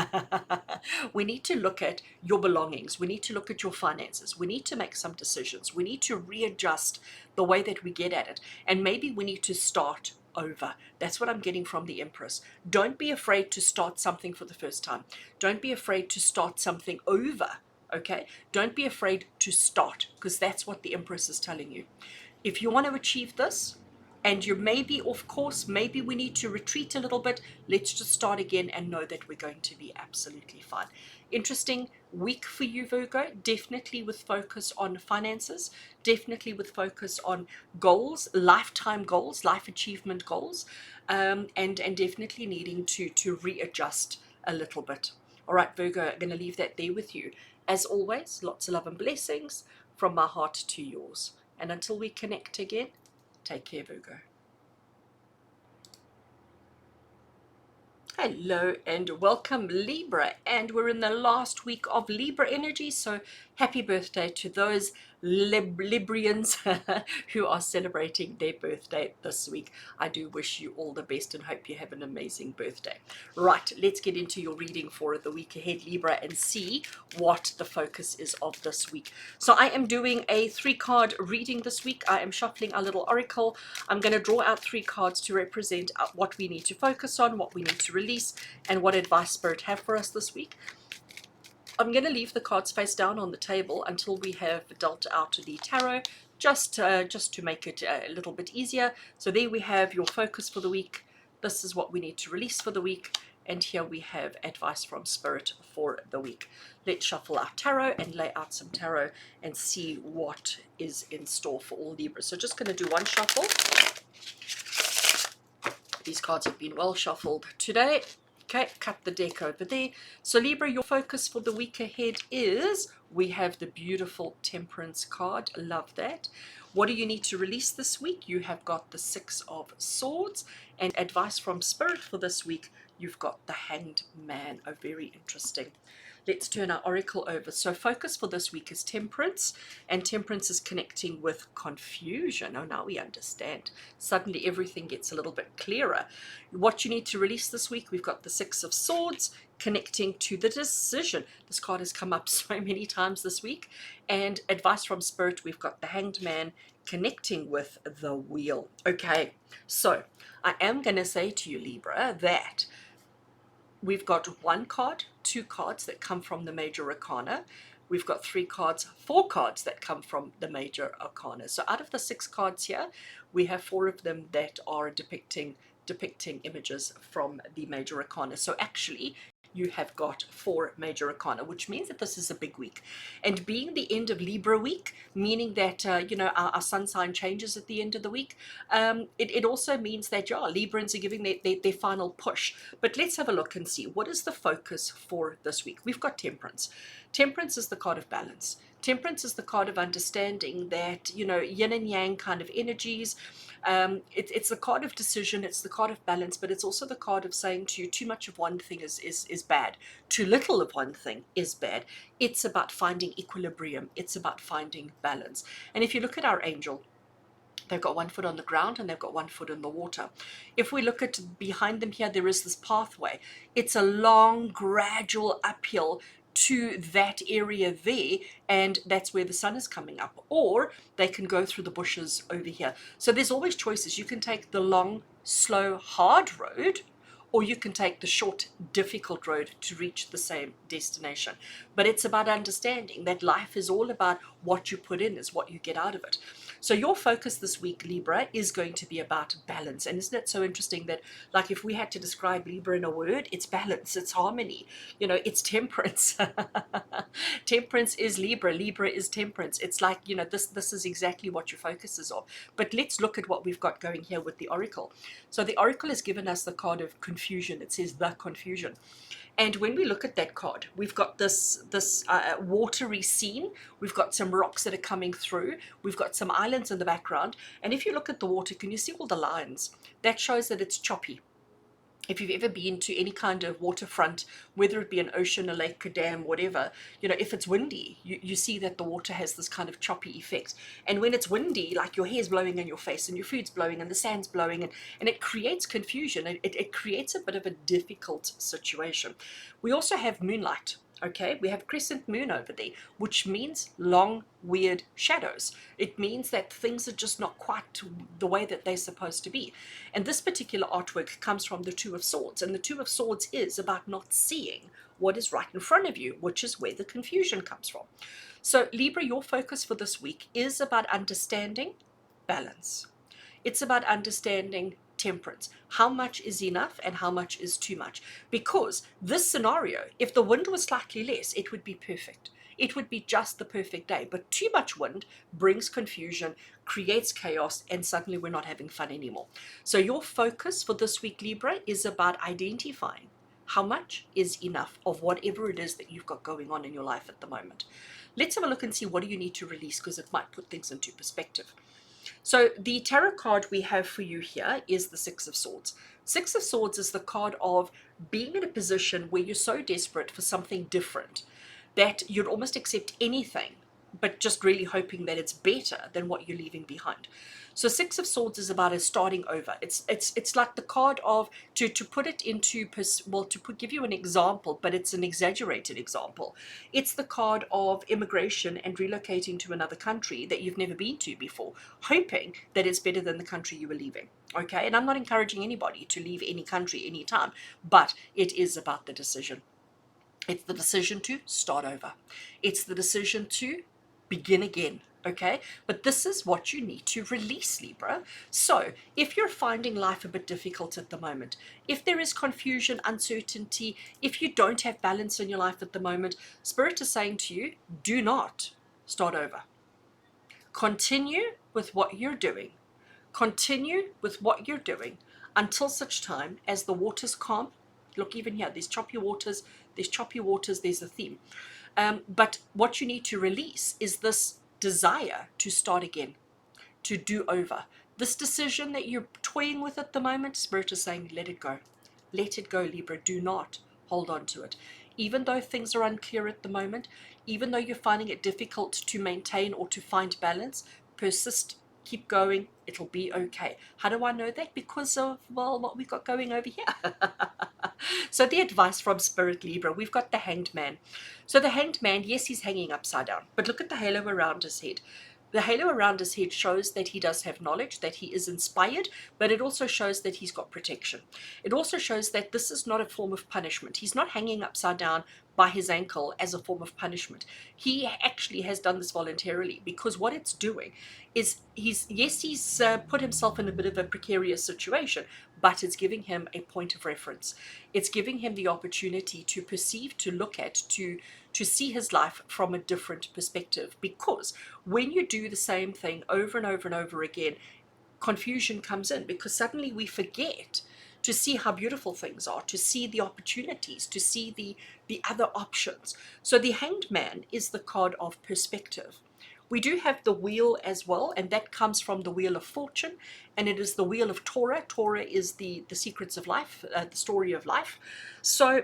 We need to look at your belongings. We need to look at your finances. We need to make some decisions. We need to readjust the way that we get at it. And maybe we need to start over. That's what I'm getting from the Empress. Don't be afraid to start something for the first time. Don't be afraid to start something over, okay? Don't be afraid to start, because that's what the Empress is telling you. If you want to achieve this, and you may be off course, maybe we need to retreat a little bit, let's just start again and know that we're going to be absolutely fine. Interesting week for you, Virgo, definitely with focus on finances, definitely with focus on goals, lifetime goals, life achievement goals, and definitely needing to readjust a little bit. All right, Virgo, I'm going to leave that there with you. As always, lots of love and blessings from my heart to yours. And until we connect again, take care, Virgo. Hello and welcome, Libra, and we're in the last week of Libra energy, so happy birthday to those Librians who are celebrating their birthday this week. I do wish you all the best and hope you have an amazing birthday. Right, let's get into your reading for the week ahead, Libra, and see what the focus is of this week. So I am doing a 3-card reading this week. I am shuffling a little oracle. I'm going to draw out 3 cards to represent what we need to focus on, what we need to release, and what advice Spirit have for us this week. I'm going to leave the cards face down on the table until we have dealt out the tarot, just to make it a little bit easier. So there we have your focus for the week. This is what we need to release for the week. And here we have advice from Spirit for the week. Let's shuffle our tarot and lay out some tarot and see what is in store for all Libras. So just going to do one shuffle. These cards have been well shuffled today. Okay, cut the deck over there. So Libra, your focus for the week ahead is, we have the beautiful Temperance card. Love that. What do you need to release this week? You have got the 6 of Swords, and advice from Spirit for this week, you've got the Hanged Man. Oh, very interesting. Let's turn our oracle over. So focus for this week is Temperance, and Temperance is connecting with confusion. Oh, now we understand. Suddenly everything gets a little bit clearer. What you need to release this week, we've got the 6 of Swords connecting to the decision. This card has come up so many times this week. And advice from Spirit, we've got the Hanged Man connecting with the Wheel. Okay, so I am going to say to you, Libra, that we've got 1 card, 2 cards that come from the major arcana. We've got 3 cards, 4 cards that come from the major arcana. So out of the 6 cards here, we have 4 of them that are depicting images from the major arcana. So actually, you have got 4 major arcana, which means that this is a big week. And being the end of Libra week, meaning that, our sun sign changes at the end of the week, it also means that, Librans are giving their final push. But let's have a look and see, what is the focus for this week? We've got Temperance. Temperance is the card of balance. Temperance is the card of understanding that, yin and yang kind of energies. It's the card of decision, it's the card of balance, but it's also the card of saying to you, too much of one thing is bad. Too little of one thing is bad. It's about finding equilibrium. It's about finding balance. And if you look at our angel, they've got 1 foot on the ground and they've got 1 foot in the water. If we look at behind them here, there is this pathway. It's a long, gradual uphill to that area there, and that's where the sun is coming up, or they can go through the bushes over here. So there's always choices. You can take the long, slow, hard road, or you can take the short, difficult road to reach the same destination. But it's about understanding that life is all about what you put in is what you get out of it. So your focus this week, Libra, is going to be about balance. And isn't it so interesting that, like, if we had to describe Libra in a word, it's balance, it's harmony, it's temperance. Temperance is Libra, Libra is temperance. It's like, this is exactly what your focus is on. But let's look at what we've got going here with the oracle. So the oracle has given us the card of confusion. It says the confusion. And when we look at that card, we've got this watery scene. We've got some rocks that are coming through. We've got some islands in the background. And if you look at the water, can you see all the lines? That shows that it's choppy. If you've ever been to any kind of waterfront, whether it be an ocean, a lake, a dam, whatever, if it's windy, you see that the water has this kind of choppy effect. And when it's windy, like your hair's blowing in your face and your food's blowing and the sand's blowing, and it creates confusion. It creates a bit of a difficult situation. We also have moonlight. Okay, we have crescent moon over there, which means long, weird shadows. It means that things are just not quite the way that they're supposed to be. And this particular artwork comes from the 2 of Swords. And the 2 of Swords is about not seeing what is right in front of you, which is where the confusion comes from. So Libra, your focus for this week is about understanding balance. It's about understanding temperance. How much is enough and how much is too much? Because this scenario, if the wind was slightly less, it would be perfect. It would be just the perfect day. But too much wind brings confusion, creates chaos, and suddenly we're not having fun anymore. So your focus for this week, Libra, is about identifying how much is enough of whatever it is that you've got going on in your life at the moment. Let's have a look and see what do you need to release, because it might put things into perspective. So the tarot card we have for you here is the Six of Swords. Six of Swords is the card of being in a position where you're so desperate for something different that you'd almost accept anything, but just really hoping that it's better than what you're leaving behind. So Six of Swords is about a starting over. It's like the card of, to put it into, well, give you an example, but it's an exaggerated example. It's the card of immigration and relocating to another country that you've never been to before, hoping that it's better than the country you were leaving. Okay, and I'm not encouraging anybody to leave any country anytime, but it is about the decision. It's the decision to start over. It's the decision to begin again. Okay, but this is what you need to release, Libra. So if you're finding life a bit difficult at the moment, if there is confusion, uncertainty, if you don't have balance in your life at the moment, Spirit is saying to you, do not start over. Continue with what you're doing. Continue with what you're doing until such time as the waters calm. Look, even here, there's choppy waters, there's a theme. But what you need to release is this desire to start again, to do over. This decision that you're toying with at the moment, Spirit is saying, let it go. Let it go, Libra. Do not hold on to it. Even though things are unclear at the moment, even though you're finding it difficult to maintain or to find balance, persist. Keep going, it'll be okay. How do I know that? Because of, well, what we've got going over here. So the advice from Spirit, Libra, we've got the Hanged Man. So the Hanged Man, yes, he's hanging upside down, but look at the halo around his head. The halo around his head shows that he does have knowledge, that he is inspired, but it also shows that he's got protection. It also shows that this is not a form of punishment. He's not hanging upside down by his ankle as a form of punishment. He actually has done this voluntarily, because what it's doing is he's put himself in a bit of a precarious situation, but it's giving him a point of reference. It's giving him the opportunity to perceive, to look at, to see his life from a different perspective. Because when you do the same thing over and over and over again, confusion comes in, because suddenly we forget to see how beautiful things are, to see the opportunities, to see the other options. So the Hanged Man is the card of perspective. We do have the wheel as well, and that comes from the Wheel of Fortune, and it is the Wheel of Torah. Torah is the secrets of life, the story of life. So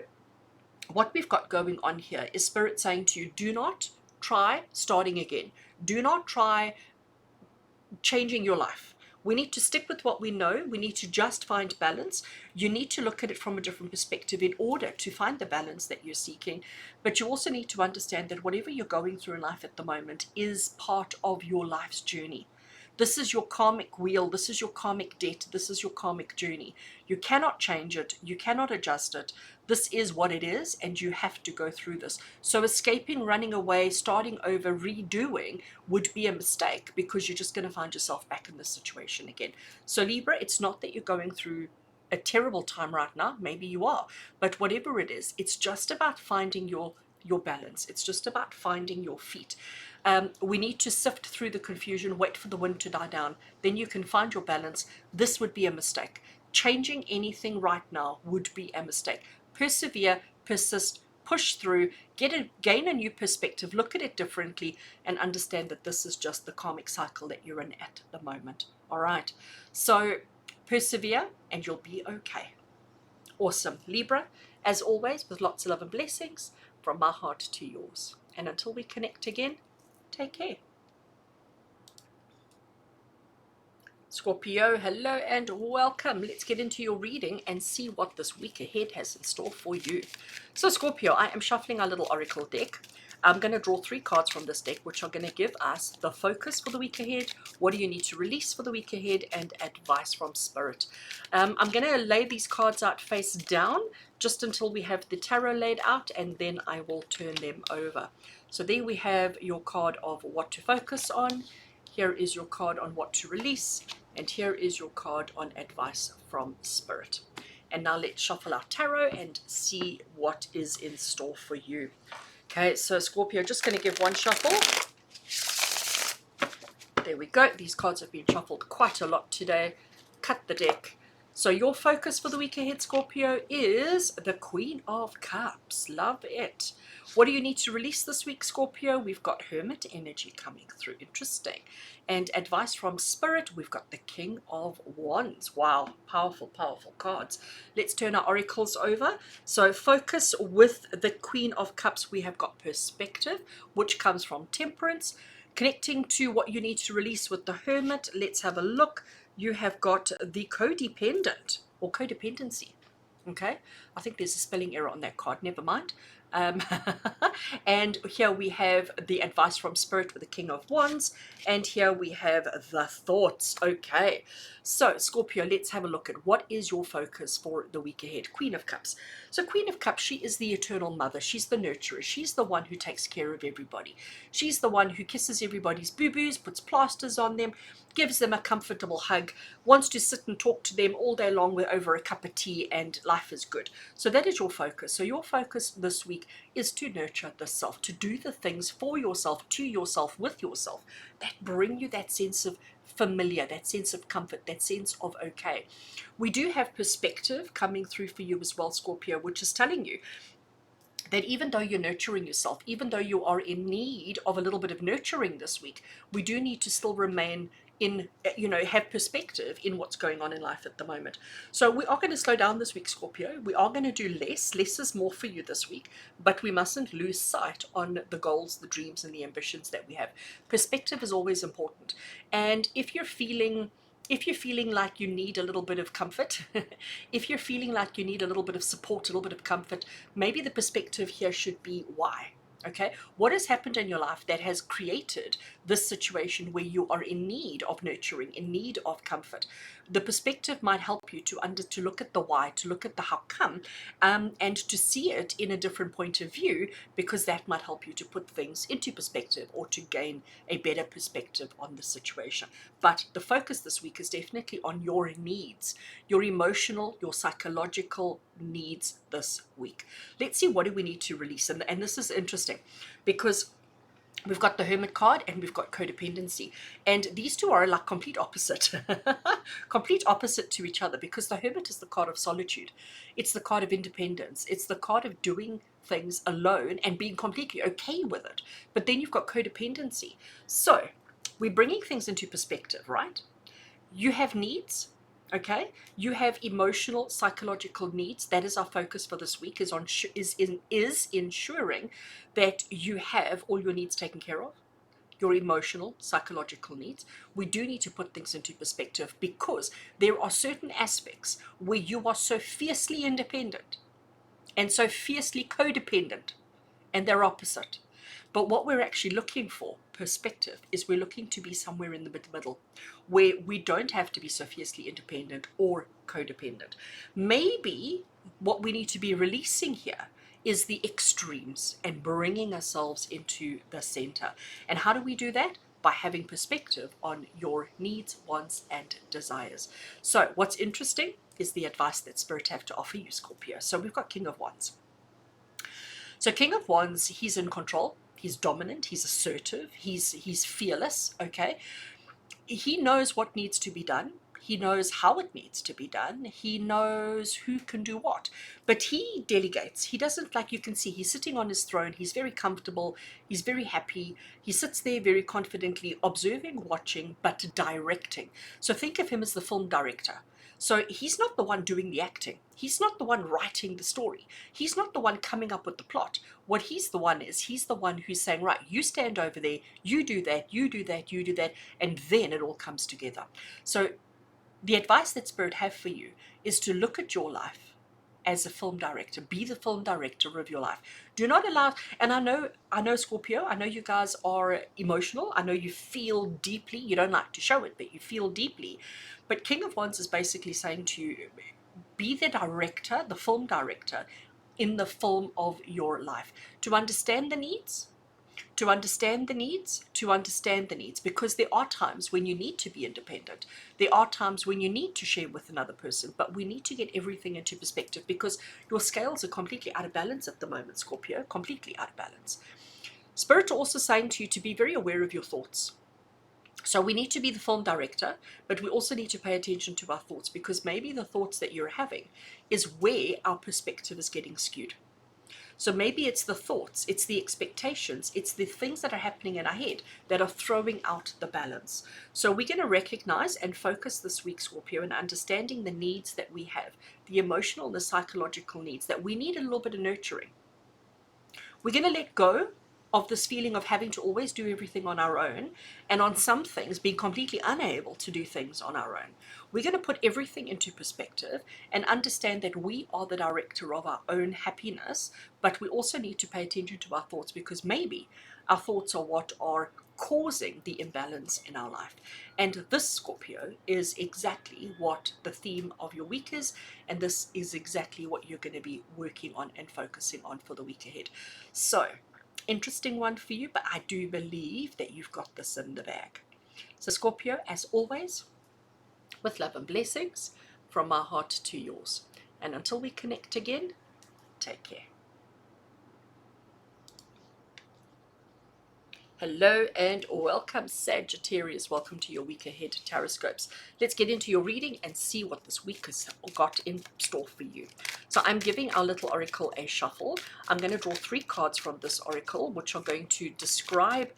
what we've got going on here is Spirit saying to you, do not try starting again. Do not try changing your life. We need to stick with what we know. We need to just find balance. You need to look at it from a different perspective in order to find the balance that you're seeking. But you also need to understand that whatever you're going through in life at the moment is part of your life's journey. This is your karmic wheel. This is your karmic debt. This is your karmic journey. You cannot change it. You cannot adjust it. This is what it is, and you have to go through this. So escaping, running away, starting over, redoing would be a mistake, because you're just going to find yourself back in this situation again. So Libra, it's not that you're going through a terrible time right now. Maybe you are. But whatever it is, it's just about finding your balance. It's just about finding your feet. We need to sift through the confusion, wait for the wind to die down. Then you can find your balance. This would be a mistake. Changing anything right now would be a mistake. Persevere, persist, push through, gain a new perspective, look at it differently, and understand that this is just the karmic cycle that you're in at the moment. All right. So persevere and you'll be okay. Awesome. Libra, as always, with lots of love and blessings from my heart to yours. And until we connect again, take care. Scorpio, hello and welcome. Let's get into your reading and see what this week ahead has in store for you. So Scorpio, I am shuffling our little oracle deck. I'm going to draw 3 cards from this deck, which are going to give us the focus for the week ahead, what do you need to release for the week ahead, and advice from Spirit. I'm going to lay these cards out face down just until we have the tarot laid out, and then I will turn them over. So there we have your card of what to focus on. here is your card on what to release, and here is your card on advice from Spirit. And now let's shuffle our tarot and see what is in store for you. Okay, so Scorpio, just going to give one shuffle. There we go. These cards have been shuffled quite a lot today. Cut the deck. So your focus for the week ahead, Scorpio, is the Queen of Cups. Love it. What do you need to release this week, Scorpio? We've got Hermit energy coming through. Interesting. And advice from Spirit, we've got the King of Wands. Wow, powerful, powerful cards. Let's turn our oracles over. So focus with the Queen of Cups. We have got Perspective, which comes from Temperance. Connecting to what you need to release with the Hermit, let's have a look. You have got the Codependent or Codependency. Okay, I think there's a spelling error on that card. Never mind. And here we have the advice from Spirit with the King of Wands, and here we have the thoughts. Okay, so Scorpio, let's have a look at what is your focus for the week ahead. Queen of Cups. So Queen of Cups, she is the eternal mother. She's the nurturer. She's the one who takes care of everybody. She's the one who kisses everybody's boo-boos, puts plasters on them, gives them a comfortable hug, wants to sit and talk to them all day long over a cup of tea, and life is good. So that is your focus. So your focus this week is to nurture the self, to do the things for yourself, to yourself, with yourself, that bring you that sense of familiar, that sense of comfort, that sense of okay. We do have perspective coming through for you as well, Scorpio, which is telling you that even though you're nurturing yourself, even though you are in need of a little bit of nurturing this week, we do need to still remain in, have perspective in what's going on in life at the moment. So we are going to slow down this week, Scorpio. We are going to do less. Less is more for you this week, but we mustn't lose sight on the goals, the dreams, and the ambitions that we have. Perspective is always important. And if you're feeling like you need a little bit of comfort, if you're feeling like you need a little bit of support, a little bit of comfort, maybe the perspective here should be why. Okay, what has happened in your life that has created this situation where you are in need of nurturing, in need of comfort? The perspective might help you to look at the why, to look at the how come, and to see it in a different point of view, because that might help you to put things into perspective or to gain a better perspective on the situation. But the focus this week is definitely on your needs, your emotional, your psychological needs this week. Let's see, what do we need to release? And this is interesting because we've got the Hermit card and we've got Codependency, and these two are like complete opposite complete opposite to each other, because the Hermit is the card of solitude. It's the card of independence. It's the card of doing things alone and being completely okay with it. But then you've got Codependency. So we're bringing things into perspective, right? You have needs. Okay, you have emotional, psychological needs. That is our focus for this week, is ensuring that you have all your needs taken care of, your emotional, psychological needs. We do need to put things into perspective, because there are certain aspects where you are so fiercely independent and so fiercely codependent, and they're opposite. But what we're actually looking for, perspective, is we're looking to be somewhere in the middle, where we don't have to be so fiercely independent or codependent. Maybe what we need to be releasing here is the extremes and bringing ourselves into the center. And how do we do that? By having perspective on your needs, wants, and desires. So what's interesting is the advice that Spirit have to offer you, Scorpio. So we've got King of Wands. So King of Wands, he's in control. He's dominant, he's assertive, he's fearless, okay? He knows what needs to be done. He knows how it needs to be done. He knows who can do what. But he delegates. He doesn't, like you can see, he's sitting on his throne. He's very comfortable. He's very happy. He sits there very confidently, observing, watching, but directing. So think of him as the film director. So he's not the one doing the acting. He's not the one writing the story. He's not the one coming up with the plot. What he's the one who's saying, right, you stand over there, you do that, you do that, you do that, and then it all comes together. So the advice that Spirit have for you is to look at your life as a film director. Be the film director of your life. Do not allow, and I know Scorpio, I know you guys are emotional. I know you feel deeply. You don't like to show it, but you feel deeply. But King of Wands is basically saying to you, be the director, the film director in the film of your life. To understand the needs, to understand the needs, because there are times when you need to be independent. There are times when you need to share with another person, but we need to get everything into perspective because your scales are completely out of balance at the moment, Scorpio, completely out of balance. Spirit are also saying to you to be very aware of your thoughts. So we need to be the film director, but we also need to pay attention to our thoughts, because maybe the thoughts that you're having is where our perspective is getting skewed. So maybe it's the thoughts, it's the expectations, it's the things that are happening in our head that are throwing out the balance. So we're going to recognize and focus this week, Scorpio, in understanding the needs that we have, the emotional and the psychological needs that we need a little bit of nurturing. We're going to let go of this feeling of having to always do everything on our own, and on some things being completely unable to do things on our own. We're going to put everything into perspective and understand that we are the director of our own happiness, but we also need to pay attention to our thoughts, because maybe our thoughts are what are causing the imbalance in our life. And this, Scorpio, is exactly what the theme of your week is, and this is exactly what you're going to be working on and focusing on for the week ahead. So interesting one for you, but I do believe that you've got this in the bag. So Scorpio, as always, with love and blessings from my heart to yours. And until we connect again, take care. Hello and welcome, Sagittarius. Welcome to your week ahead TarotScopes. Let's get into your reading and see what this week has got in store for you. So I'm giving our little oracle a shuffle. I'm going to draw 3 cards from this oracle, which are going to describe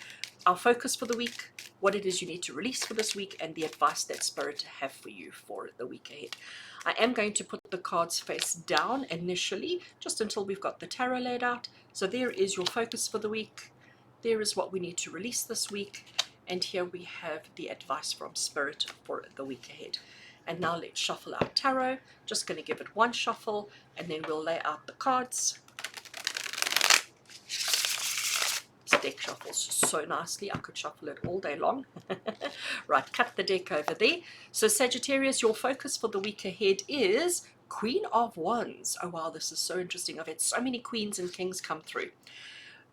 our focus for the week, what it is you need to release for this week, and the advice that Spirit have for you for the week ahead. I am going to put the cards face down initially, just until we've got the tarot laid out. So there is your focus for the week. There is what we need to release this week, and here we have the advice from Spirit for the week ahead. And now let's shuffle our tarot. Just going to give it 1 shuffle, and then we'll lay out the cards. This deck shuffles so nicely, I could shuffle it all day long. Right, cut the deck over there. So Sagittarius, your focus for the week ahead is Queen of Wands. Oh wow, this is so interesting. I've had so many queens and kings come through.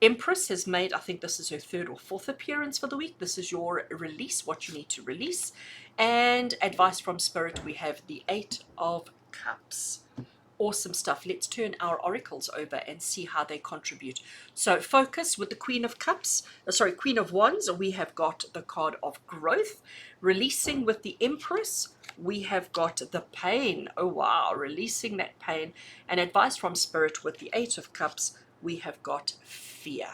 Empress has made, I think this is her 3rd or 4th appearance for the week. This is your release, what you need to release. And advice from Spirit, we have the 8 of Cups. Awesome stuff. Let's turn our oracles over and see how they contribute. So focus with the Queen of Cups, Queen of Wands, we have got the card of growth. Releasing with the Empress, we have got the pain. Oh wow, releasing that pain. And advice from Spirit with the 8 of Cups, we have got fear.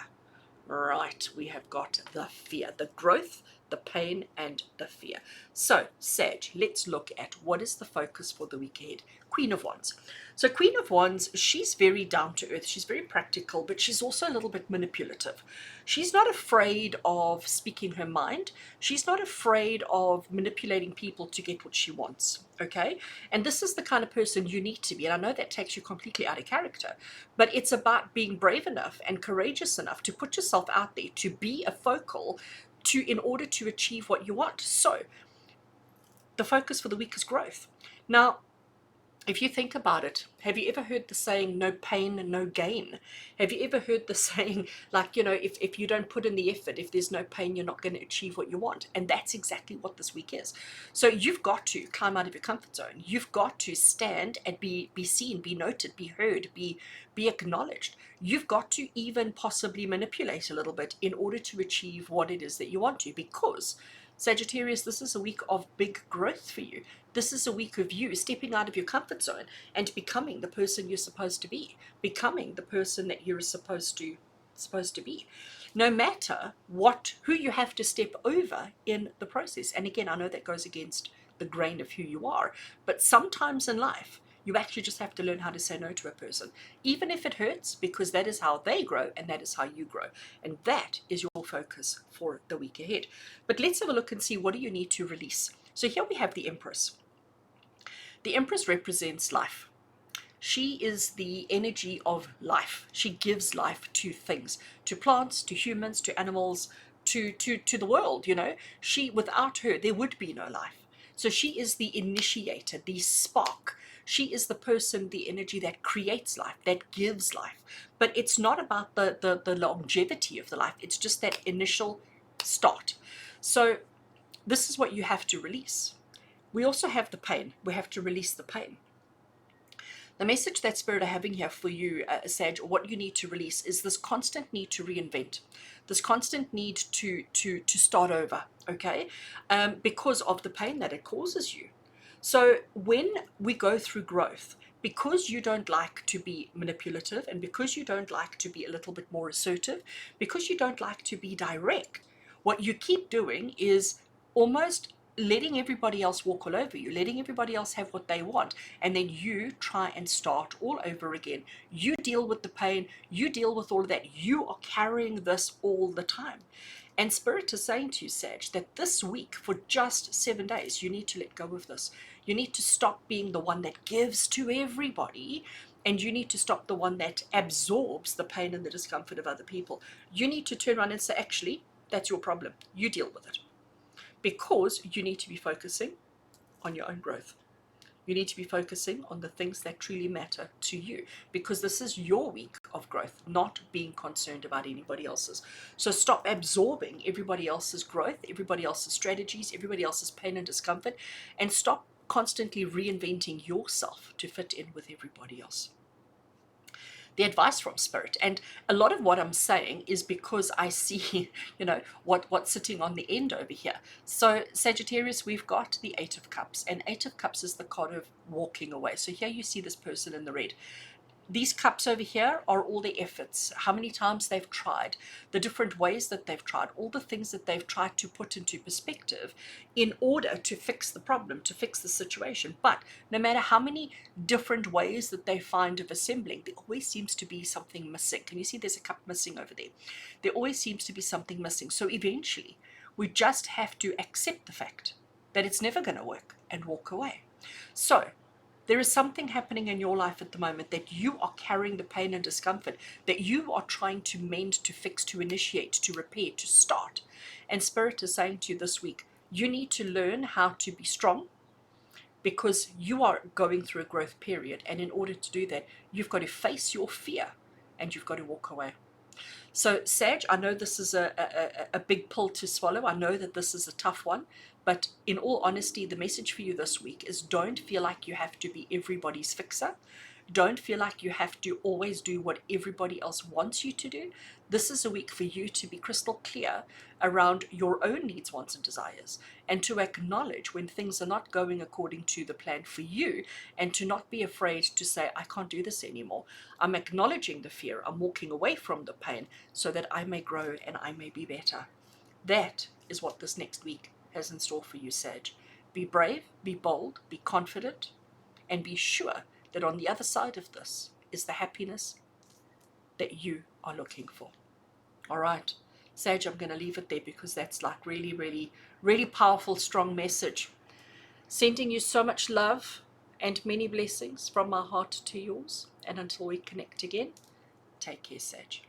Right, we have got the fear, the growth, the pain, and the fear. So, Sag, let's look at what is the focus for the week ahead. Queen of Wands. So Queen of Wands, she's very down to earth. She's very practical, but she's also a little bit manipulative. She's not afraid of speaking her mind. She's not afraid of manipulating people to get what she wants, okay? And this is the kind of person you need to be. And I know that takes you completely out of character, but it's about being brave enough and courageous enough to put yourself out there, to be a focal in order to achieve what you want. So the focus for the week is growth. Now, if you think about it, have you ever heard the saying, no pain, no gain? Have you ever heard the saying, like, you know, if you don't put in the effort, if there's no pain, you're not going to achieve what you want? And that's exactly what this week is. So you've got to climb out of your comfort zone. You've got to stand and be seen, be noted, be heard, be acknowledged. You've got to even possibly manipulate a little bit in order to achieve what it is that you want to, because Sagittarius, this is a week of big growth for you. This is a week of you stepping out of your comfort zone and becoming the person you're supposed to be, becoming the person that you're supposed to be, no matter who you have to step over in the process. And again, I know that goes against the grain of who you are, but sometimes in life, you actually just have to learn how to say no to a person, even if it hurts, because that is how they grow and that is how you grow. And that is your focus for the week ahead. But let's have a look and see, what do you need to release? So here we have the Empress. The Empress represents life. She is the energy of life. She gives life to things, to plants, to humans, to animals, to the world, you know. Without her, there would be no life. So she is the initiator, the spark. She is the person, the energy that creates life, that gives life. But it's not about the longevity of the life. It's just that initial start. So this is what you have to release. We also have the pain. We have to release the pain. The message that Spirit are having here for you, Sag, what you need to release is this constant need to reinvent, this constant need to start over, okay, because of the pain that it causes you. So when we go through growth, because you don't like to be manipulative, and because you don't like to be a little bit more assertive, because you don't like to be direct, what you keep doing is almost letting everybody else walk all over you, letting everybody else have what they want, and then you try and start all over again. You deal with the pain, you deal with all of that. You are carrying this all the time. And Spirit is saying to you, Sag, that this week, for just 7 days, you need to let go of this. You need to stop being the one that gives to everybody, and you need to stop the one that absorbs the pain and the discomfort of other people. You need to turn around and say, actually, that's your problem. You deal with it. Because you need to be focusing on your own growth. You need to be focusing on the things that truly matter to you, because this is your week of growth, not being concerned about anybody else's. So stop absorbing everybody else's growth, everybody else's strategies, everybody else's pain and discomfort, and stop constantly reinventing yourself to fit in with everybody else. The advice from Spirit, and a lot of what I'm saying is because I see, what's sitting on the end over here. So Sagittarius, we've got the Eight of Cups, and Eight of Cups is the card of walking away. So here you see this person in the red. These cups over here are all the efforts, how many times they've tried, the different ways that they've tried, all the things that they've tried to put into perspective in order to fix the problem, to fix the situation. But no matter how many different ways that they find of assembling, there always seems to be something missing. Can you see there's a cup missing over there? There always seems to be something missing. So eventually, we just have to accept the fact that it's never going to work and walk away. So there is something happening in your life at the moment that you are carrying the pain and discomfort, that you are trying to mend, to fix, to initiate, to repair, to start. And Spirit is saying to you this week, you need to learn how to be strong, because you are going through a growth period. And in order to do that, you've got to face your fear and you've got to walk away. So Sag, I know this is a big pill to swallow. I know that this is a tough one. But in all honesty, the message for you this week is don't feel like you have to be everybody's fixer. Don't feel like you have to always do what everybody else wants you to do. This is a week for you to be crystal clear around your own needs, wants, and desires, and to acknowledge when things are not going according to the plan for you, and to not be afraid to say, I can't do this anymore. I'm acknowledging the fear. I'm walking away from the pain so that I may grow and I may be better. That is what this next week has in store for you, Sag. Be brave, be bold, be confident, and be sure that on the other side of this is the happiness that you are looking for. All right, Sag, I'm going to leave it there because that's like really, really, really powerful, strong message. Sending you so much love and many blessings from my heart to yours. And until we connect again, take care, Sag.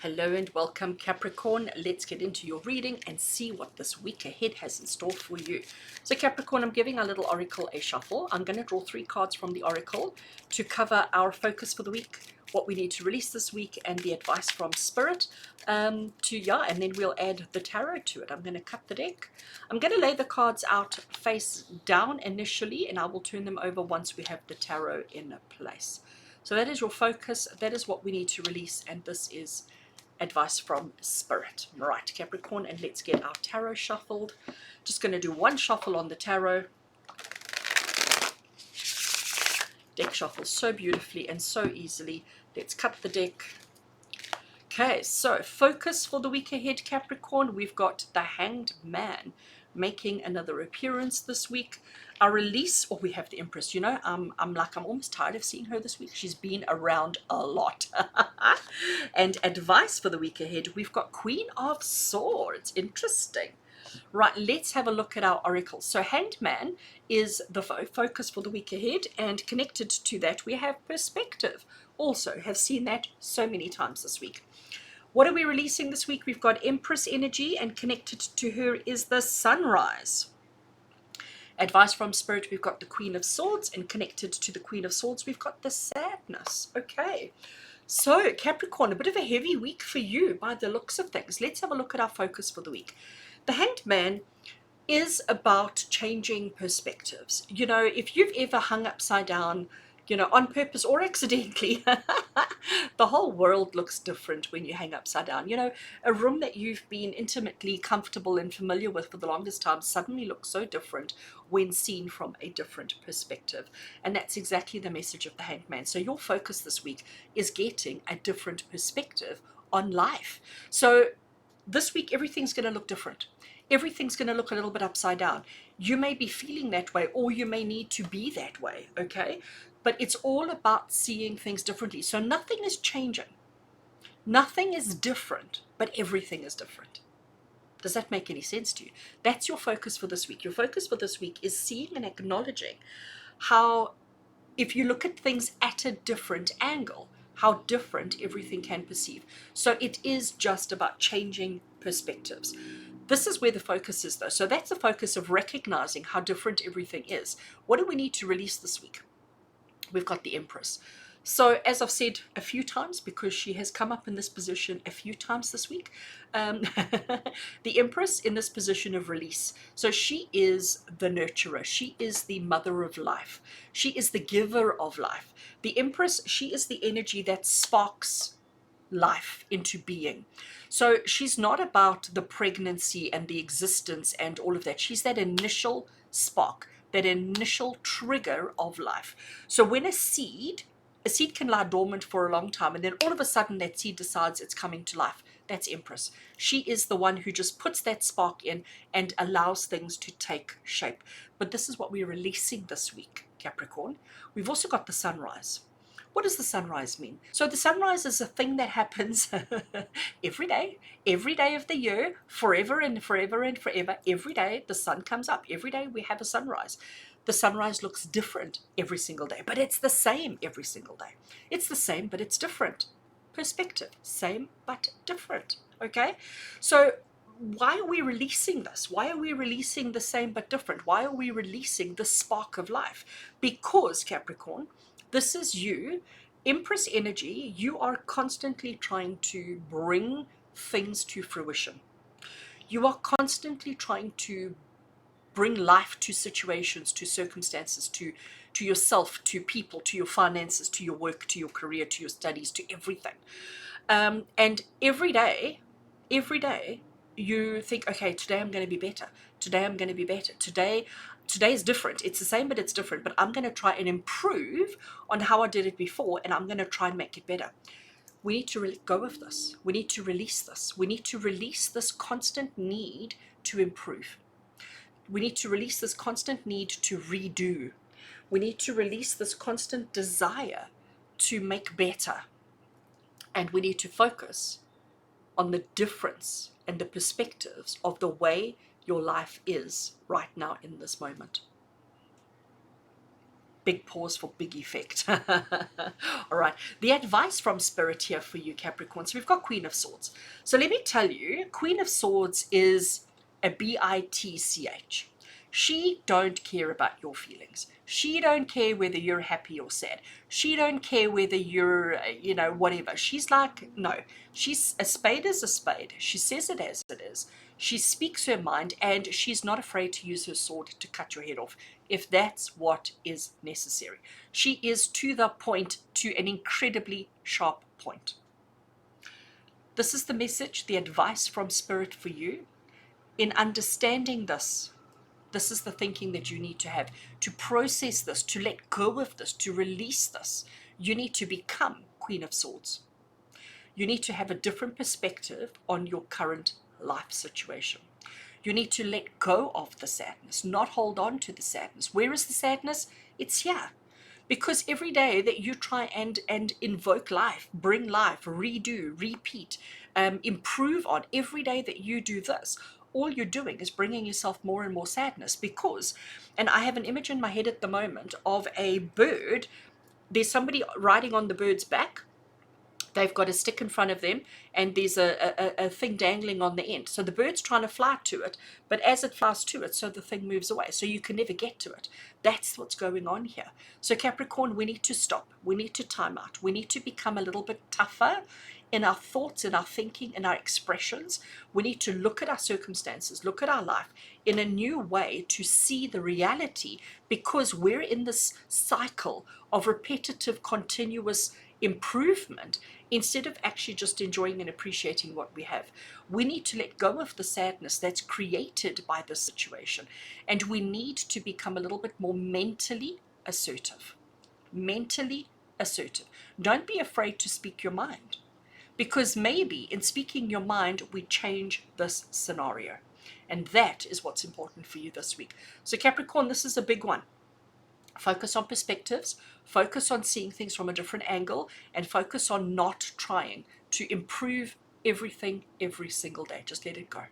Hello and welcome, Capricorn. Let's get into your reading and see what this week ahead has in store for you. So Capricorn, I'm giving our little oracle a shuffle. I'm going to draw 3 cards from the oracle to cover our focus for the week, what we need to release this week, and the advice from Spirit. And then we'll add the tarot to it. I'm going to cut the deck. I'm going to lay the cards out face down initially, and I will turn them over once we have the tarot in place. So that is your focus. That is what we need to release, and this is advice from Spirit. Right, Capricorn, and let's get our tarot shuffled. Just going to do 1 shuffle on the tarot. Deck shuffles so beautifully and so easily. Let's cut the deck. Okay, so focus for the week ahead, Capricorn. We've got the Hanged Man making another appearance this week. Our release, we have the Empress. I'm almost tired of seeing her this week. She's been around a lot. And advice for the week ahead, we've got Queen of Swords. Interesting. Right, let's have a look at our oracle. So Hanged Man is the focus for the week ahead, and connected to that we have perspective. Also have seen that so many times this week. What are we releasing this week? We've got Empress energy, and connected to her is the sunrise. Advice from Spirit, we've got the Queen of Swords, and connected to the Queen of Swords, we've got the Sadness. Okay, so Capricorn, a bit of a heavy week for you by the looks of things. Let's have a look at our focus for the week. The Hanged Man is about changing perspectives. You know, if you've ever hung upside down, you know, on purpose or accidentally, the whole world looks different when you hang upside down. You know, a room that you've been intimately comfortable and familiar with for the longest time suddenly looks so different when seen from a different perspective. And that's exactly the message of the Hanged Man. So your focus this week is getting a different perspective on life. So this week, everything's going to look different. Everything's going to look a little bit upside down. You may be feeling that way, or you may need to be that way, okay? But it's all about seeing things differently. So nothing is changing. Nothing is different, but everything is different. Does that make any sense to you? That's your focus for this week. Your focus for this week is seeing and acknowledging how, if you look at things at a different angle, how different everything can perceive. So it is just about changing perspectives. This is where the focus is, though. So that's the focus of recognizing how different everything is. What do we need to release this week? We've got the Empress. So as I've said a few times, because she has come up in this position a few times this week, the Empress in this position of release. So she is the nurturer. She is the mother of life. She is the giver of life. The Empress, she is the energy that sparks life into being. So she's not about the pregnancy and the existence and all of that. She's that initial spark, that initial trigger of life. So when a seed can lie dormant for a long time, and then all of a sudden that seed decides it's coming to life. That's Empress. She is the one who just puts that spark in and allows things to take shape. But this is what we're releasing this week, Capricorn. We've also got the sunrise. What does the sunrise mean? So the sunrise is a thing that happens every day of the year, forever and forever and forever. Every day the sun comes up. Every day we have a sunrise. The sunrise looks different every single day, but it's the same every single day. It's the same, but it's different. Perspective, same but different. Okay? So why are we releasing this? Why are we releasing the same but different? Why are we releasing the spark of life? Because, Capricorn, this is you, Empress energy. You are constantly trying to bring things to fruition. You are constantly trying to bring life to situations, to circumstances, to yourself, to people, to your finances, to your work, to your career, to your studies, to everything. And every day, you think, okay, today I'm going to be better. Today I'm going to be better. Today is different. It's the same, but it's different. But I'm going to try and improve on how I did it before, and I'm going to try and make it better. We need to let go of this. We need to release this. We need to release this constant need to improve. We need to release this constant need to redo. We need to release this constant desire to make better. And we need to focus on the difference and the perspectives of the way your life is right now in this moment. Big pause for big effect. All right. The advice from Spirit here for you, Capricorn. So we've got Queen of Swords. So let me tell you, Queen of Swords is a bitch. She don't care about your feelings. She don't care whether you're happy or sad. She don't care whether you're, whatever. She's like, no. She's a spade is a spade. She says it as it is. She speaks her mind, and she's not afraid to use her sword to cut your head off if that's what is necessary. She is to the point, to an incredibly sharp point. This is the message, the advice from Spirit for you. In understanding this, this is the thinking that you need to have to process this, to let go of this, to release this. You need to become Queen of Swords. You need to have a different perspective on your current life situation. You need to let go of the sadness, not hold on to the sadness. Where is the sadness? It's here. Because every day that you try and invoke life, bring life, redo, repeat, improve on, every day that you do this, all you're doing is bringing yourself more and more sadness. Because, and I have an image in my head at the moment of a bird. There's somebody riding on the bird's back. they've got a stick in front of them and there's a thing dangling on the end. So the bird's trying to fly to it, but as it flies to it, so the thing moves away. So you can never get to it. That's what's going on here. So Capricorn, we need to stop. We need to time out. We need to become a little bit tougher in our thoughts, in our thinking, in our expressions. We need to look at our circumstances, look at our life in a new way to see the reality, because we're in this cycle of repetitive, continuous improvement instead of actually just enjoying and appreciating what we have. We need to let go of the sadness that's created by this situation, and we need to become a little bit more mentally assertive. Mentally assertive. Don't be afraid to speak your mind, because maybe in speaking your mind we change this scenario, and that is what's important for you this week. So Capricorn, this is a big one. Focus on perspectives, focus on seeing things from a different angle, and focus on not trying to improve everything every single day. Just let it go.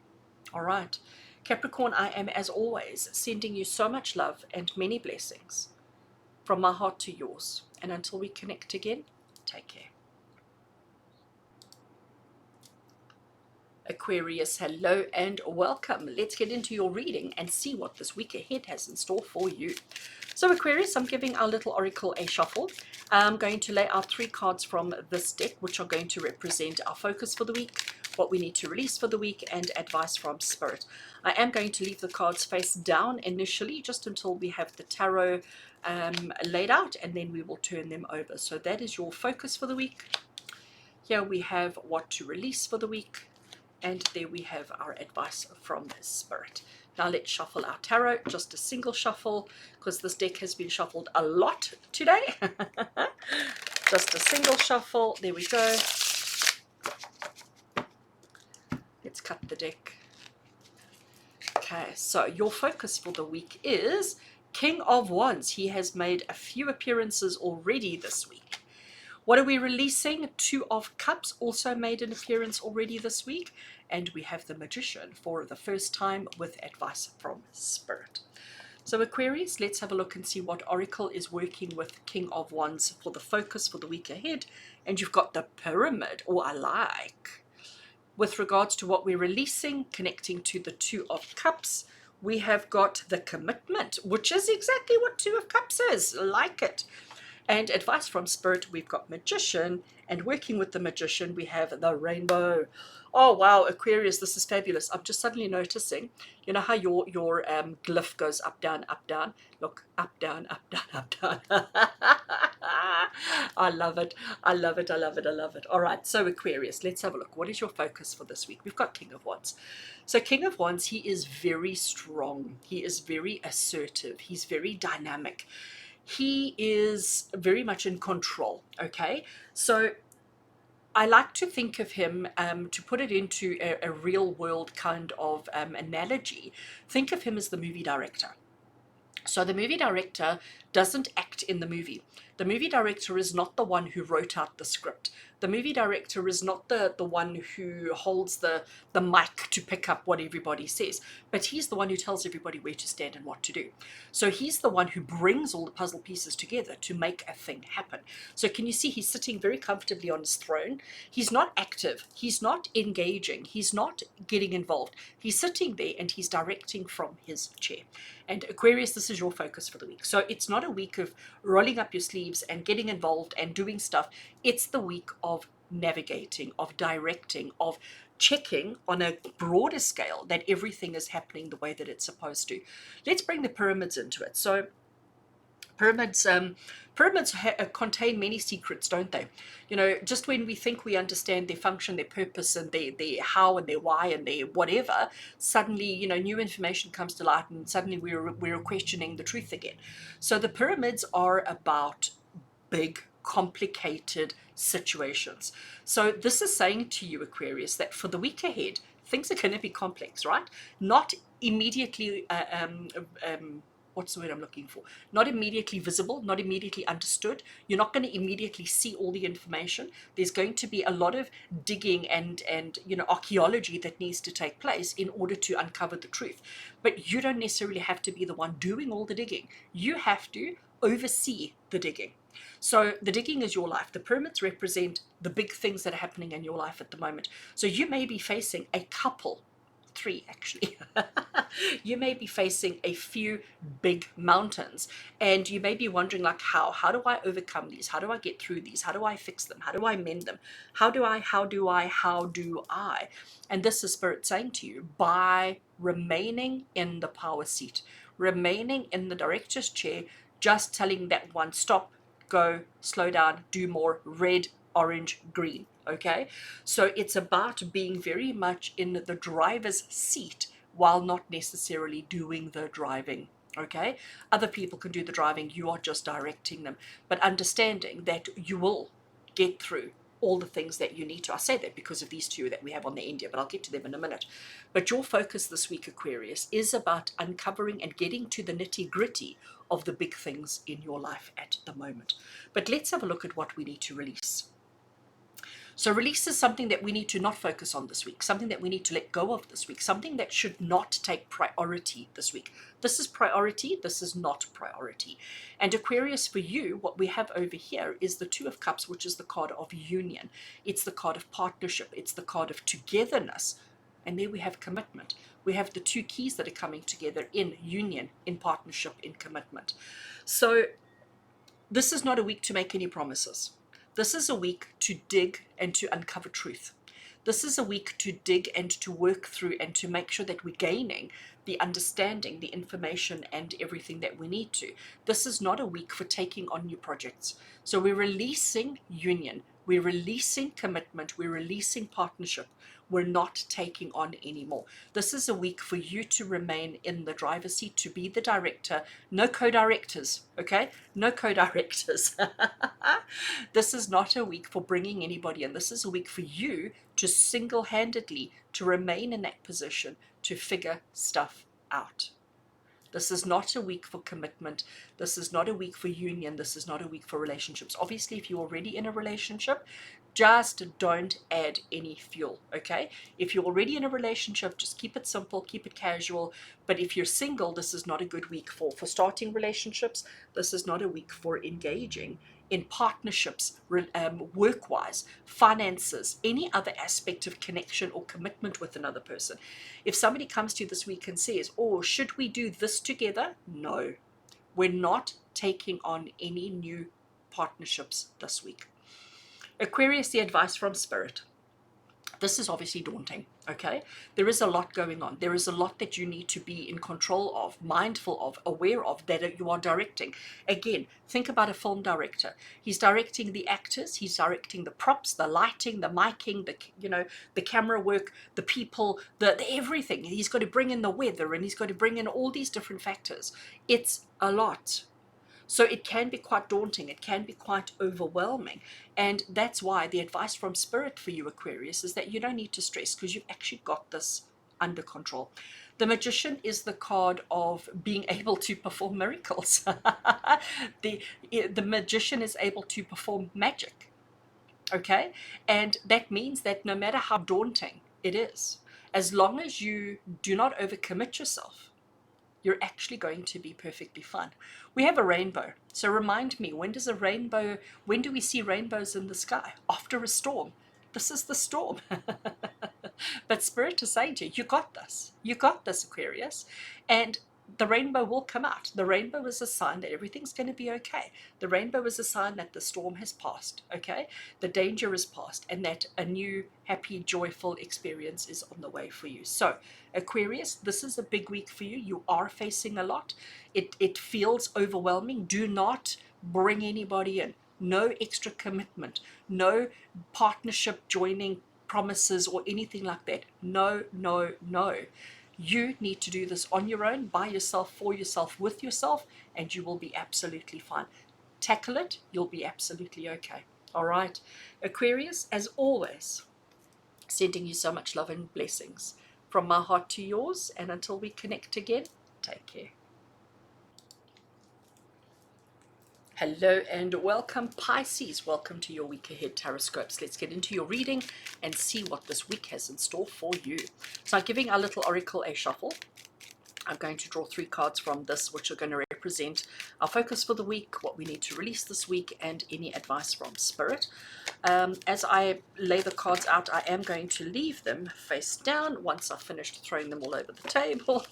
All right. Capricorn, I am, as always, sending you so much love and many blessings from my heart to yours. And until we connect again, take care. Aquarius, hello and welcome. Let's get into your reading and see what this week ahead has in store for you. So Aquarius, I'm giving our little oracle a shuffle. I'm going to lay out 3 cards from this deck, which are going to represent our focus for the week, what we need to release for the week, and advice from Spirit. I am going to leave the cards face down initially, just until we have the tarot laid out, and then we will turn them over. So that is your focus for the week. Here we have what to release for the week, and there we have our advice from Spirit. Now let's shuffle our tarot, just a single shuffle, because this deck has been shuffled a lot today. Just a single shuffle. There we go. Let's cut the deck. Okay, so your focus for the week is King of Wands. He has made a few appearances already this week. What are we releasing? 2 of Cups also made an appearance already this week. And we have the Magician for the first time with advice from Spirit. So Aquarius, let's have a look and see what Oracle is working with King of Wands for the focus for the week ahead. And you've got the Pyramid, or I like. With regards to what we're releasing, connecting to the 2 of Cups, we have got the Commitment, which is exactly what 2 of Cups is. Like it. And advice from Spirit, we've got Magician, and working with the Magician, we have the Rainbow. Oh, wow, Aquarius, this is fabulous. I'm just suddenly noticing, you know how your glyph goes up, down, up, down? Look, up, down, up, down, up, down. I love it. I love it. I love it. I love it. All right, so Aquarius, let's have a look. What is your focus for this week? We've got King of Wands. So King of Wands, he is very strong. He is very assertive. He's very dynamic. He is very much in control, okay? So I like to think of him, to put it into a real world kind of analogy, think of him as the movie director. So the movie director doesn't act in the movie. The movie director is not the one who wrote out the script. The movie director is not the one who holds the mic to pick up what everybody says, but he's the one who tells everybody where to stand and what to do. So he's the one who brings all the puzzle pieces together to make a thing happen. So can you see he's sitting very comfortably on his throne? He's not active. He's not engaging. He's not getting involved. He's sitting there and he's directing from his chair. And Aquarius, this is your focus for the week. So it's not a week of rolling up your sleeves and getting involved and doing stuff. It's the week of navigating, of directing, of checking on a broader scale that everything is happening the way that it's supposed to. Let's bring the pyramids into it. So pyramids contain many secrets, don't they? You know, just when we think we understand their function, their purpose, and their how and their why and their whatever, suddenly, you know, new information comes to light, and suddenly we're questioning the truth again. So the pyramids are about big, complicated situations. So this is saying to you, Aquarius, that for the week ahead, things are going to be complex, right? Not immediately what's the word I'm looking for? Not immediately visible, not immediately understood. You're not going to immediately see all the information. There's going to be a lot of digging and you know, archaeology that needs to take place in order to uncover the truth. But you don't necessarily have to be the one doing all the digging. You have to oversee the digging. So the digging is your life. The pyramids represent the big things that are happening in your life at the moment. So you may be facing a couple, three actually. You may be facing a few big mountains, and you may be wondering, like, how do I overcome these? How do I get through these? How do I fix them? How do I mend them? How do I? And this is Spirit saying to you, by remaining in the power seat, remaining in the director's chair, just telling that one, stop, go, slow down, do more, red, orange, green. Okay, so it's about being very much in the driver's seat while not necessarily doing the driving. Okay, other people can do the driving, you are just directing them, but understanding that you will get through all the things that you need to. I say that because of these two that we have on the India, but I'll get to them in a minute. But your focus this week, Aquarius, is about uncovering and getting to the nitty gritty of the big things in your life at the moment. But let's have a look at what we need to release. So release is something that we need to not focus on this week, something that we need to let go of this week, something that should not take priority this week. This is priority, this is not priority. And Aquarius, for you, what we have over here is the Two of Cups, which is the card of union. It's the card of partnership. It's the card of togetherness. And there we have commitment. We have the two keys that are coming together in union, in partnership, in commitment. So this is not a week to make any promises. This is a week to dig and to uncover truth. This is a week to dig and to work through and to make sure that we're gaining the understanding, the information, and everything that we need to. This is not a week for taking on new projects. So we're releasing union, we're releasing commitment, we're releasing partnership. We're not taking on anymore. This is a week for you to remain in the driver's seat, to be the director. No co-directors, okay? No co-directors. This is not a week for bringing anybody in. This is a week for you to single-handedly to remain in that position, to figure stuff out. This is not a week for commitment. This is not a week for union. This is not a week for relationships. Obviously, if you're already in a relationship, just don't add any fuel, okay? If you're already in a relationship, just keep it simple, keep it casual. But if you're single, this is not a good week for starting relationships. This is not a week for engaging in partnerships, work-wise, finances, any other aspect of connection or commitment with another person. If somebody comes to you this week and says, oh, should we do this together? No, we're not taking on any new partnerships this week. Aquarius, the advice from Spirit. This is obviously daunting, okay? There is a lot going on. There is a lot that you need to be in control of, mindful of, aware of, that you are directing. Again, think about a film director. He's directing the actors, he's directing the props, the lighting, the miking, the camera work, the people, the everything. He's got to bring in the weather, and he's got to bring in all these different factors. It's a lot. So it can be quite daunting, it can be quite overwhelming, and that's why the advice from Spirit for you, Aquarius, is that you don't need to stress, because you've actually got this under control. The Magician is the card of being able to perform miracles. The Magician is able to perform magic, okay? And that means that no matter how daunting it is, as long as you do not overcommit yourself, you're actually going to be perfectly fine. We have a rainbow. So remind me, when do we see rainbows in the sky? After a storm. This is the storm. But Spirit is saying to you, you got this. You got this, Aquarius. And the rainbow will come out. The rainbow is a sign that everything's going to be okay. The rainbow is a sign that the storm has passed, okay? The danger is past, and that a new, happy, joyful experience is on the way for you. So, Aquarius, this is a big week for you. You are facing a lot. It feels overwhelming. Do not bring anybody in. No extra commitment. No partnership joining promises or anything like that. No, no, no. You need to do this on your own, by yourself, for yourself, with yourself, and you will be absolutely fine. Tackle it, you'll be absolutely okay. All right. Aquarius, as always, sending you so much love and blessings from my heart to yours, and until we connect again, take care. Hello and welcome, Pisces. Welcome to your week ahead TarotScopes. Let's get into your reading and see what this week has in store for you. So I'm giving our little oracle a shuffle. I'm going to draw 3 cards from this, which are going to represent represent our focus for the week, what we need to release this week, and any advice from Spirit. As I lay the cards out, I am going to leave them face down once I've finished throwing them all over the table.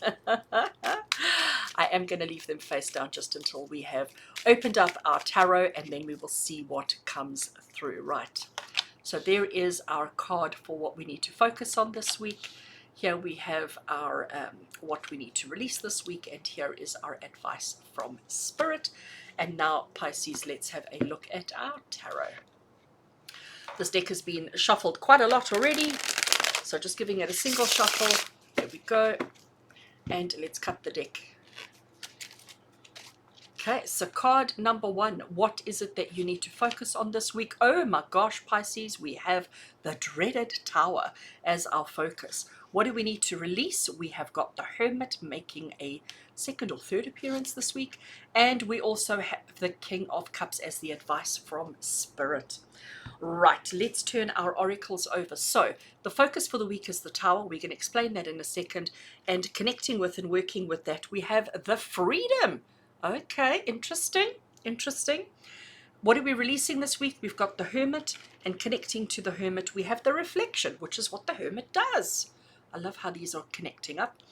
I am going to leave them face down just until we have opened up our tarot, and then we will see what comes through. Right. So there is our card for what we need to focus on this week. Here we have our what we need to release this week, and here is our advice from Spirit. And now, Pisces, let's have a look at our tarot. This deck has been shuffled quite a lot already, so just giving it a single shuffle. There we go. And let's cut the deck. Okay, so card number one, what is it that you need to focus on this week? Oh my gosh, Pisces, we have the dreaded Tower as our focus. What do we need to release? We have got the Hermit making a second or third appearance this week, and we also have the King of Cups as the advice from Spirit. Right, let's turn our oracles over. So the focus for the week is the Tower. We're going to explain that in a second, and connecting with and working with that, we have the Freedom. Okay, interesting, interesting. What are we releasing this week? We've got the Hermit, and connecting to the Hermit, we have the Reflection, which is what the Hermit does. I love how these are connecting up.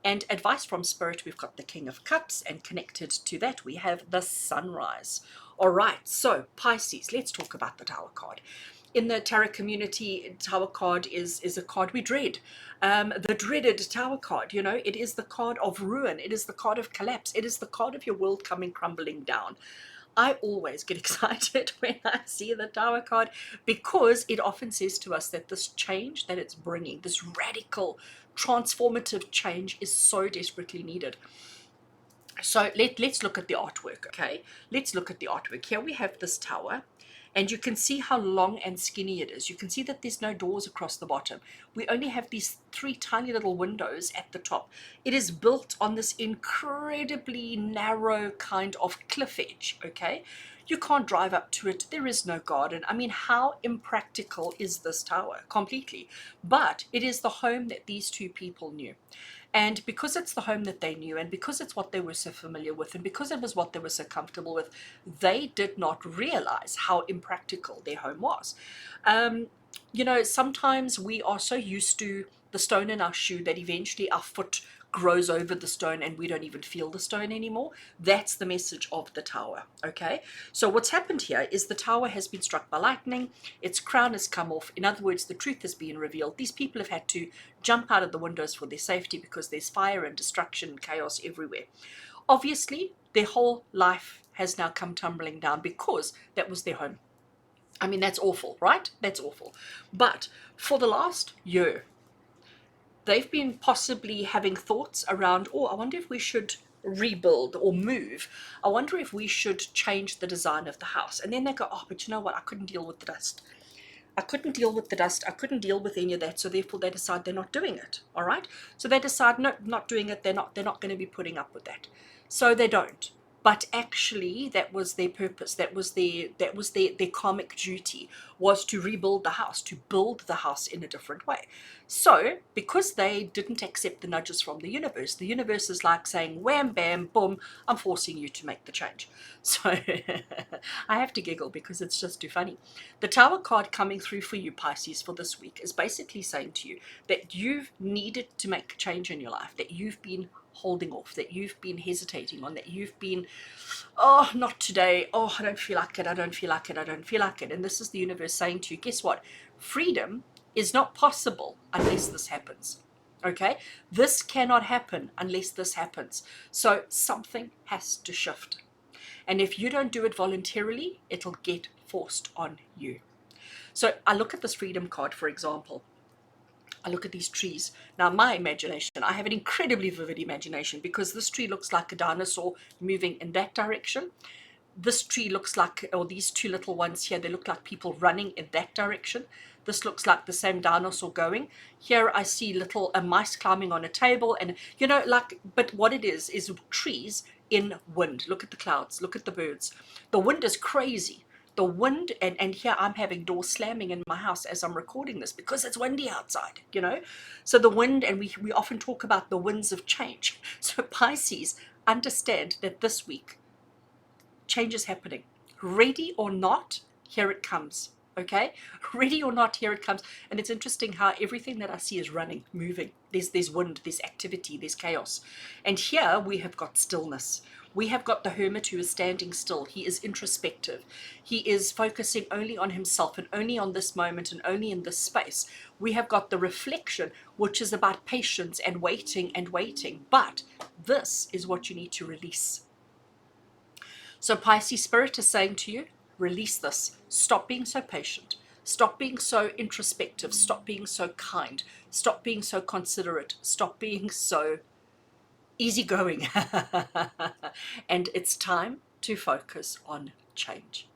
And advice from Spirit, we've got the King of Cups, and connected to that, we have the Sunrise. All right, so Pisces, let's talk about the Tower card. In the tarot community, Tower card is a card we dread. The dreaded Tower card, you know, it is the card of ruin. It is the card of collapse. It is the card of your world coming crumbling down. I always get excited when I see the Tower card, because it often says to us that this change that it's bringing, this radical, transformative change, is so desperately needed. So let's look at the artwork, okay? Let's look at the artwork. Here we have this tower, and you can see how long and skinny it is. You can see that there's no doors across the bottom. We only have these three tiny little windows at the top. It is built on this incredibly narrow kind of cliff edge, okay? You can't drive up to it. There is no garden. I mean, how impractical is this tower? Completely. But it is the home that these two people knew. And because it's the home that they knew, and because it's what they were so familiar with, and because it was what they were so comfortable with, they did not realize how impractical their home was. You know, sometimes we are so used to the stone in our shoe that eventually our foot grows over the stone and we don't even feel the stone anymore. That's the message of the tower, okay? So what's happened here is the tower has been struck by lightning. Its crown has come off. In other words, the truth has been revealed. These people have had to jump out of the windows for their safety because there's fire and destruction and chaos everywhere. Obviously, their whole life has now come tumbling down because that was their home. I mean, that's awful, right? That's awful. But for the last year, they've been possibly having thoughts around, oh, I wonder if we should rebuild or move. I wonder if we should change the design of the house. And then they go, oh, but you know what? I couldn't deal with the dust. I couldn't deal with the dust. I couldn't deal with any of that. So therefore they decide they're not doing it. All right. So they decide, no, not doing it. They're not going to be putting up with that. So they don't. But actually, that was their purpose. That was their karmic duty, was to rebuild the house, to build the house in a different way. So, because they didn't accept the nudges from the universe is like saying, wham, bam, boom, I'm forcing you to make the change. So, I have to giggle because it's just too funny. The Tower card coming through for you, Pisces, for this week is basically saying to you that you've needed to make a change in your life, that you've been holding off, that you've been hesitating on, that you've been, oh, not today, oh, I don't feel like it, I don't feel like it, I don't feel like it. And this is the universe saying to you, guess what? Freedom is not possible unless this happens. Okay? This cannot happen unless this happens. So something has to shift. And if you don't do it voluntarily, it'll get forced on you. So I look at this Freedom card, for example. I look at these trees. Now, my imagination, I have an incredibly vivid imagination because this tree looks like a dinosaur moving in that direction. This tree looks like, or these two little ones here, they look like people running in that direction. This looks like the same dinosaur going. Here I see a mice climbing on a table, and, you know, like, but what it is trees in wind. Look at the clouds, look at the birds. The wind is crazy. The wind, and here I'm having doors slamming in my house as I'm recording this because it's windy outside, you know. So the wind, and we often talk about the winds of change. So Pisces, understand that this week change is happening. Ready or not, here it comes. Okay, ready or not, here it comes. And it's interesting how everything that I see is running, moving. There's wind, there's activity, there's chaos. And here we have got stillness. We have got the hermit who is standing still. He is introspective. He is focusing only on himself and only on this moment and only in this space. We have got the reflection, which is about patience and waiting and waiting. But this is what you need to release. So Pisces Spirit is saying to you, release this. Stop being so patient. Stop being so introspective. Stop being so kind. Stop being so considerate. Stop being so easygoing. And it's time to focus on change.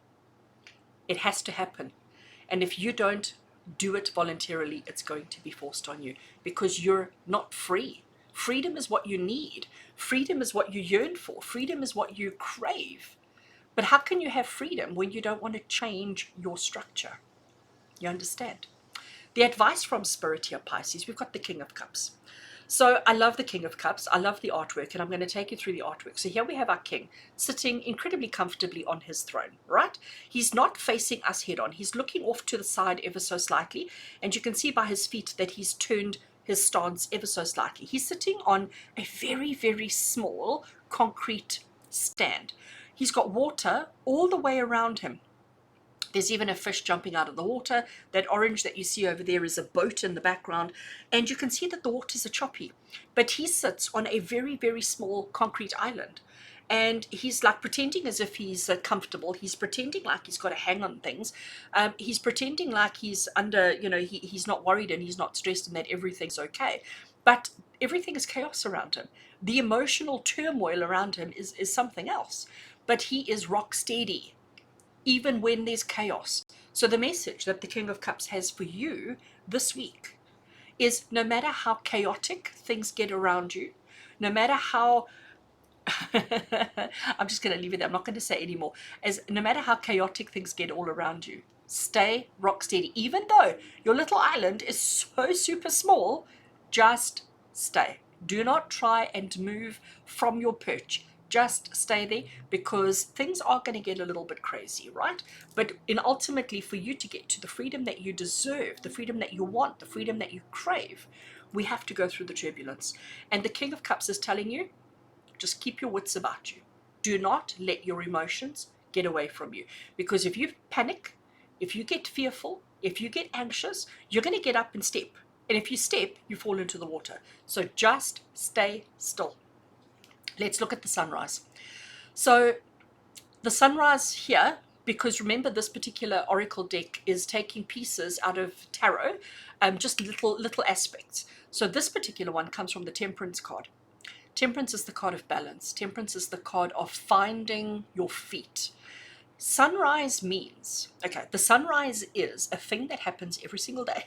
It has to happen. And if you don't do it voluntarily, it's going to be forced on you because you're not free. Freedom is what you need. Freedom is what you yearn for. Freedom is what you crave. But how can you have freedom when you don't want to change your structure? You understand? The advice from Spirit here, Pisces, we've got the King of Cups. So I love the King of Cups. I love the artwork, and I'm going to take you through the artwork. So here we have our king sitting incredibly comfortably on his throne, right? He's not facing us head on. He's looking off to the side ever so slightly, and you can see by his feet that he's turned his stance ever so slightly. He's sitting on a very, very small concrete stand. He's got water all the way around him. There's even a fish jumping out of the water. That orange that you see over there is a boat in the background. And you can see that the waters are choppy. But he sits on a very, very small concrete island. And he's like pretending as if he's comfortable. He's pretending like he's got a hang on things. He's pretending like he's under, he's not worried and he's not stressed and that everything's okay. But everything is chaos around him. The emotional turmoil around him is something else. But he is rock steady, even when there's chaos. So the message that the King of Cups has for you this week is no matter how chaotic things get around you, no matter how, I'm just going to leave it there, I'm not going to say anymore, as no matter how chaotic things get all around you, stay rock steady. Even though your little island is so super small, just stay. Do not try and move from your perch. Just stay there because things are going to get a little bit crazy, right? But ultimately, for you to get to the freedom that you deserve, the freedom that you want, the freedom that you crave, we have to go through the turbulence. And the King of Cups is telling you, just keep your wits about you. Do not let your emotions get away from you. Because if you panic, if you get fearful, if you get anxious, you're going to get up and step. And if you step, you fall into the water. So just stay still. Let's look at the sunrise. So the sunrise here, because remember this particular oracle deck is taking pieces out of tarot, just little aspects. So this particular one comes from the Temperance card. Temperance is the card of balance. Temperance is the card of finding your feet. Sunrise means, okay, the sunrise is a thing that happens every single day.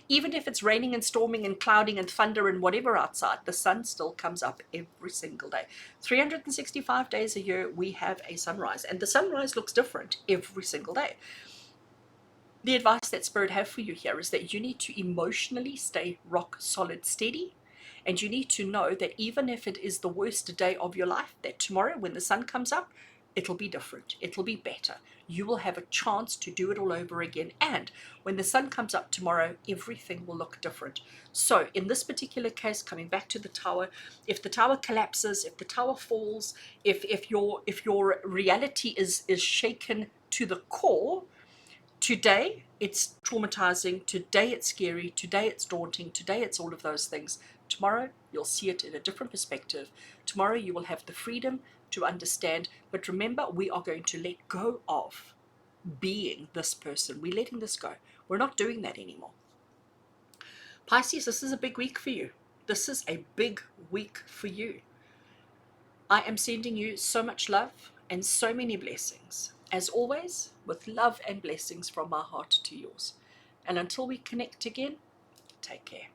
Even if it's raining and storming and clouding and thunder and whatever outside, the sun still comes up every single day. 365 days a year, we have a sunrise. And the sunrise looks different every single day. The advice that Spirit have for you here is that you need to emotionally stay rock solid steady. And you need to know that even if it is the worst day of your life, that tomorrow when the sun comes up, it'll be different. It'll be better. You will have a chance to do it all over again. And when the sun comes up tomorrow, everything will look different. So in this particular case, coming back to the tower, if the tower collapses, if the tower falls, if your reality is shaken to the core, today it's traumatizing, today it's scary, today it's daunting, today it's all of those things. Tomorrow you'll see it in a different perspective. Tomorrow you will have the freedom to understand, but remember, we are going to let go of being this person. We're letting this go. We're not doing that anymore. Pisces, this is a big week for you. This is a big week for you. I am sending you so much love and so many blessings. As always, with love and blessings from my heart to yours. And until we connect again, take care.